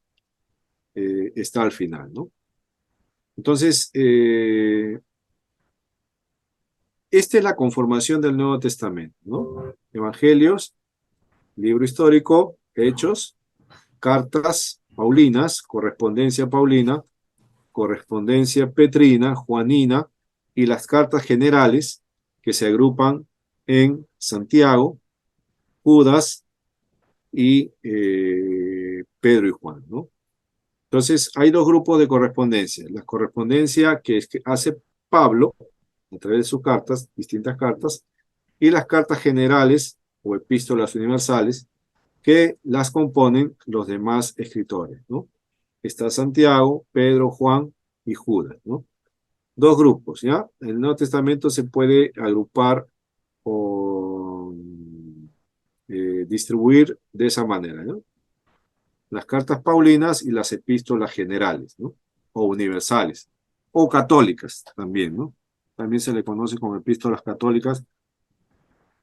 está al final, ¿no? Entonces, esta es la conformación del Nuevo Testamento, ¿no? Evangelios, libro histórico, hechos, cartas paulinas, correspondencia paulina, correspondencia petrina, juanina, y las cartas generales, que se agrupan en Santiago, Judas y Pedro y Juan, ¿no? Entonces, hay dos grupos de correspondencia. La correspondencia que hace Pablo a través de sus cartas, distintas cartas, y las cartas generales o epístolas universales que las componen los demás escritores, ¿no? Está Santiago, Pedro, Juan y Judas, ¿no? Dos grupos, ¿ya? El Nuevo Testamento se puede agrupar o distribuir de esa manera, ¿no? Las cartas paulinas y las epístolas generales, ¿no? O universales, o católicas también, ¿no? También se le conoce como epístolas católicas,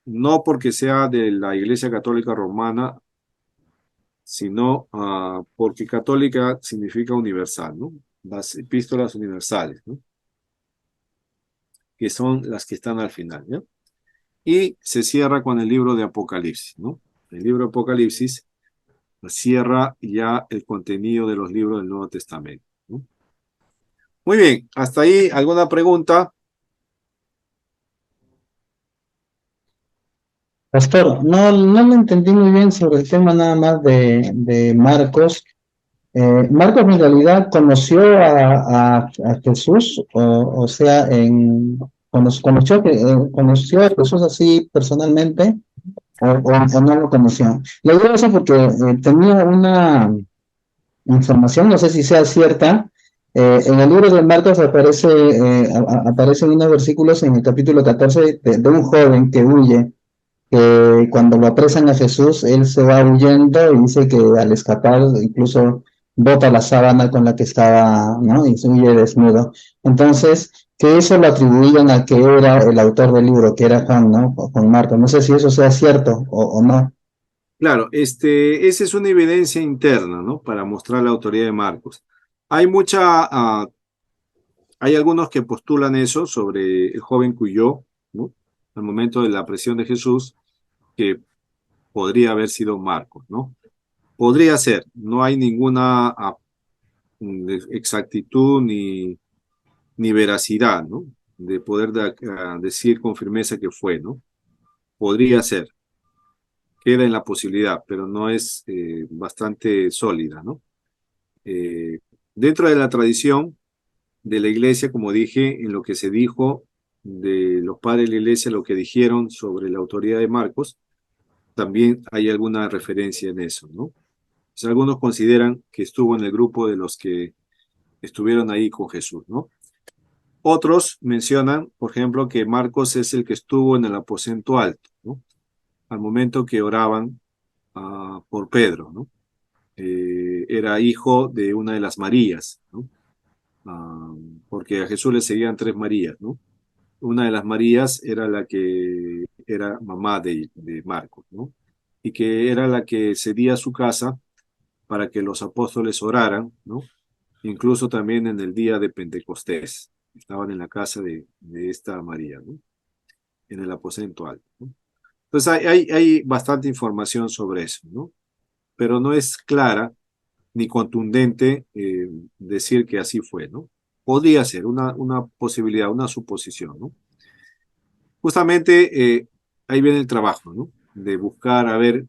no porque sea de la Iglesia Católica Romana, sino porque católica significa universal, ¿no? Las epístolas universales, ¿no? Que son las que están al final, ¿ya? Y se cierra con el libro de Apocalipsis, ¿no? El libro de Apocalipsis cierra ya el contenido de los libros del Nuevo Testamento, ¿no? Muy bien, hasta ahí, ¿alguna pregunta? Pastor, no lo entendí muy bien sobre el tema nada más de Marcos. Marcos en realidad conoció a Jesús, o sea, conoció a Jesús así personalmente, o no lo conoció. Le digo eso porque tenía una información, no sé si sea cierta. En el libro de Marcos aparecen unos versículos en el capítulo 14 de un joven que huye, que cuando lo apresan a Jesús, él se va huyendo y dice que al escapar incluso bota la sábana con la que estaba, ¿no? Y se huye desnudo. Entonces, que eso lo atribuían a que era el autor del libro, que era Juan, ¿no? O Juan Marcos. No sé si eso sea cierto o no. Claro, esa es una evidencia interna, ¿no? Para mostrar la autoría de Marcos. Hay hay algunos que postulan eso sobre el joven que huyó, ¿no? Al momento de la presión de Jesús, que podría haber sido Marcos, ¿no? Podría ser, no hay ninguna exactitud ni veracidad, ¿no? De poder decir con firmeza que fue, ¿no? Podría ser, queda en la posibilidad, pero no es bastante sólida, ¿no? Eh, Dentro de la tradición de la iglesia, como dije, en lo que se dijo de los padres de la iglesia, lo que dijeron sobre la autoridad de Marcos, también hay alguna referencia en eso, ¿no? O sea, algunos consideran que estuvo en el grupo de los que estuvieron ahí con Jesús, ¿no? Otros mencionan, por ejemplo, que Marcos es el que estuvo en el aposento alto, ¿no? Al momento que oraban por Pedro, ¿no? Era hijo de una de las Marías, ¿no? Ah, Porque a Jesús le seguían tres Marías, ¿no? Una de las Marías era la que era mamá de Marcos, ¿no? Y que era la que cedía su casa para que los apóstoles oraran, ¿no? Incluso también en el día de Pentecostés. Estaban en la casa de esta María, ¿no? En el aposento alto, ¿no? Entonces hay bastante información sobre eso, ¿no? Pero no es clara ni contundente decir que así fue, ¿no? Podría ser una posibilidad, una suposición, ¿no? Justamente ahí viene el trabajo, ¿no? De buscar a ver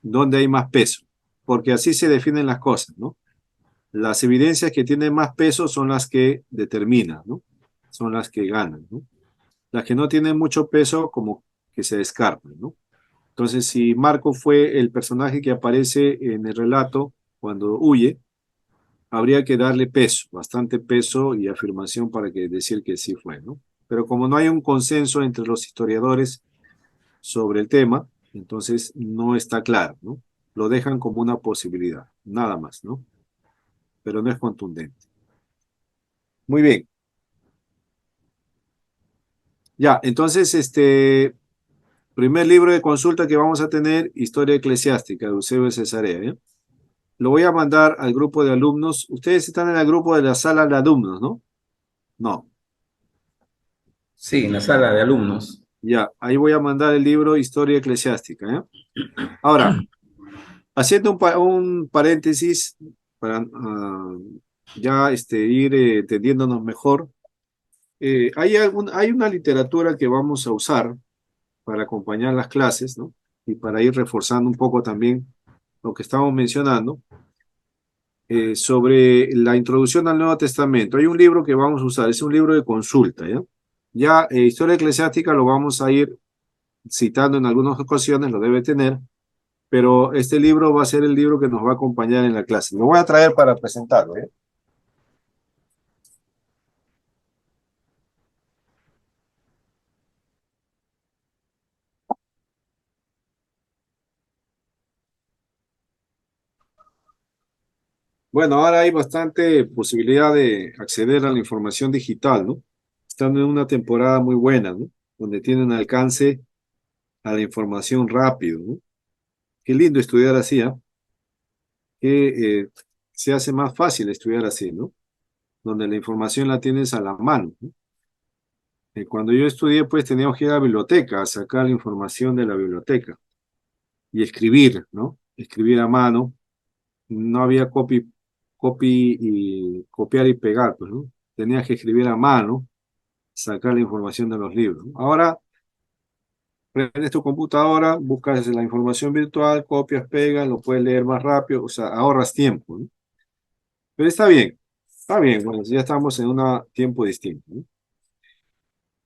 dónde hay más peso, porque así se definen las cosas, ¿no? Las evidencias que tienen más peso son las que determinan, ¿no? Son las que ganan, ¿no? Las que no tienen mucho peso como que se descartan, ¿no? Entonces, si Marco fue el personaje que aparece en el relato cuando huye, habría que darle peso, bastante peso y afirmación para que decir que sí fue, ¿no? Pero como no hay un consenso entre los historiadores sobre el tema, entonces no está claro, ¿no? Lo dejan como una posibilidad, nada más, ¿no? Pero no es contundente. Muy bien. Ya, entonces, primer libro de consulta que vamos a tener, Historia Eclesiástica de Eusebio de Cesarea, ¿eh? Lo voy a mandar al grupo de alumnos. Ustedes están en el grupo de la sala de alumnos, ¿no? No. Sí, en la sala de alumnos. Ya, ahí voy a mandar el libro Historia Eclesiástica, ¿eh? Ahora, haciendo un paréntesis para ya ir entendiéndonos mejor, hay una literatura que vamos a usar para acompañar las clases, ¿no? Y para ir reforzando un poco también lo que estamos mencionando, sobre la introducción al Nuevo Testamento. Hay un libro que vamos a usar, es un libro de consulta, ¿ya? Ya, Historia Eclesiástica lo vamos a ir citando en algunas ocasiones, lo debe tener, pero este libro va a ser el libro que nos va a acompañar en la clase. Lo voy a traer para presentarlo, ¿eh? Bueno, ahora hay bastante posibilidad de acceder a la información digital, ¿no? Estamos en una temporada muy buena, ¿no? Donde tienen alcance a la información rápido, ¿no? Qué lindo estudiar así, ¿ah? Que se hace más fácil estudiar así, ¿no? Donde la información la tienes a la mano, ¿no? Cuando yo estudié, pues teníamos que ir a la biblioteca a sacar la información de la biblioteca y escribir, ¿no? Escribir a mano. No había copy y copiar y pegar, pues, ¿no? Tenías que escribir a mano, sacar la información de los libros, ¿no? Ahora, prendes tu computadora, buscas la información virtual, copias, pegas, lo puedes leer más rápido, o sea, ahorras tiempo, ¿no? Pero está bien, bueno, ya estamos en un tiempo distinto, ¿no?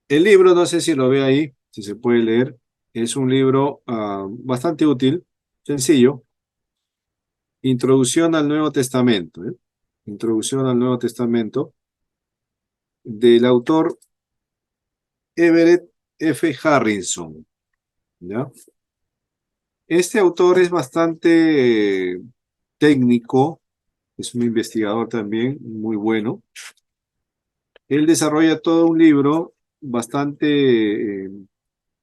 El libro, no sé si lo ve ahí, si se puede leer, es un libro bastante útil, sencillo, Introducción al Nuevo Testamento, ¿eh? Introducción al Nuevo Testamento, del autor Everett F. Harrison, ¿ya? Este autor es bastante técnico, es un investigador también muy bueno. Él desarrolla todo un libro bastante,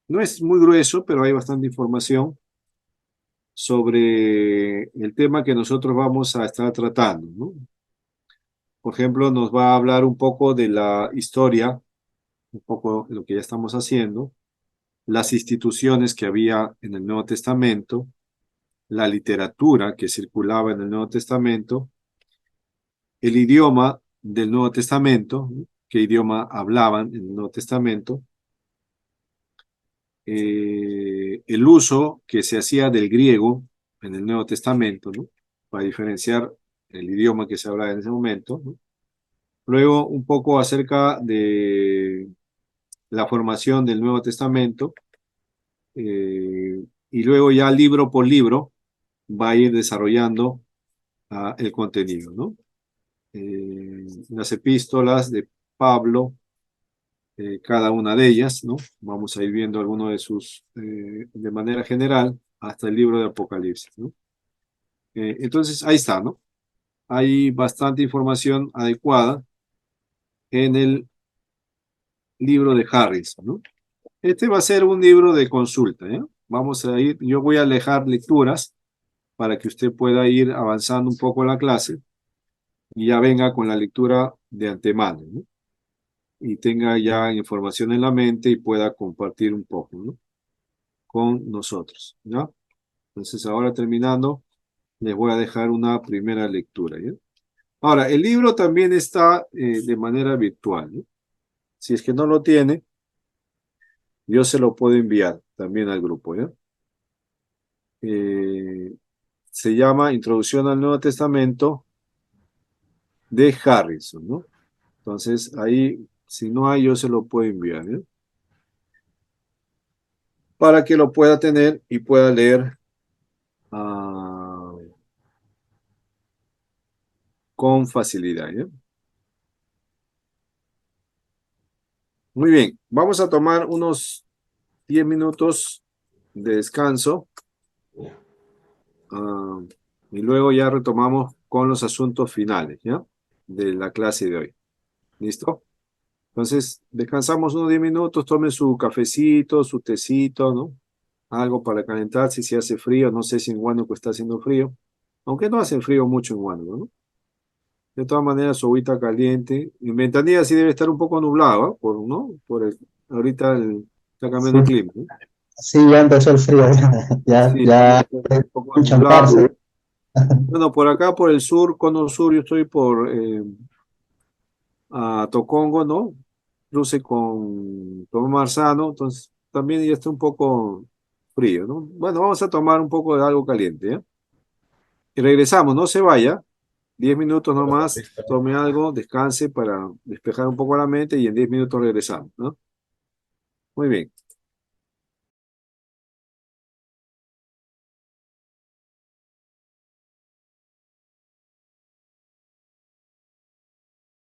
no es muy grueso, pero hay bastante información sobre el tema que nosotros vamos a estar tratando, ¿no? Por ejemplo, nos va a hablar un poco de la historia, un poco de lo que ya estamos haciendo, las instituciones que había en el Nuevo Testamento, la literatura que circulaba en el Nuevo Testamento, el idioma del Nuevo Testamento, ¿no? Qué idioma hablaban en el Nuevo Testamento, el uso que se hacía del griego en el Nuevo Testamento, ¿no? Para diferenciar el idioma que se hablaba en ese momento, ¿no? Luego, un poco acerca de la formación del Nuevo Testamento, y luego ya libro por libro va a ir desarrollando el contenido, ¿no? Las epístolas de Pablo, cada una de ellas, ¿no? Vamos a ir viendo algunos de sus, de manera general, hasta el libro de Apocalipsis, ¿no? Entonces, ahí está, ¿no? Hay bastante información adecuada en el libro de Harris, ¿no? Este va a ser un libro de consulta, ¿eh? Vamos a ir, yo voy a alejar lecturas para que usted pueda ir avanzando un poco en la clase y ya venga con la lectura de antemano, ¿no? Y tenga ya información en la mente y pueda compartir un poco, ¿no? Con nosotros, ¿ya? Entonces, ahora terminando, les voy a dejar una primera lectura, ¿ya? Ahora, el libro también está de manera virtual, ¿no? Si es que no lo tiene, yo se lo puedo enviar también al grupo, ¿ya? Eh, Se llama Introducción al Nuevo Testamento de Harrison, ¿no? Entonces, ahí, si no hay, yo se lo puedo enviar, ¿eh? Para que lo pueda tener y pueda leer con facilidad, ¿eh? Muy bien, vamos a tomar unos 10 minutos de descanso, ah, y luego ya retomamos con los asuntos finales, ¿ya? De la clase de hoy. ¿Listo? Entonces, descansamos unos 10 minutos, tomen su cafecito, su tecito, ¿no? Algo para calentarse si hace frío, no sé si en Huánuco está haciendo frío, aunque no hace frío mucho en Huánuco, ¿no? De todas maneras, su agüita caliente. En Ventanilla sí debe estar un poco nublado, ¿ah? ¿No? Ahorita está cambiando Sí, el clima, ¿no? sí, ya empezó el frío, ya, Sí, ya, ahorita está un poco nublado. enchamparse. Bueno, por acá, por el sur, cono sur, yo estoy por Tocongo, ¿no? cruce con tomar sano, entonces también ya está un poco frío, ¿no? Bueno, vamos a tomar un poco de algo caliente, ¿ya? Y regresamos, no se vaya, 10 minutos nomás, Listo. tome algo, descanse para despejar un poco la mente y en 10 minutos regresamos, ¿no? Muy bien.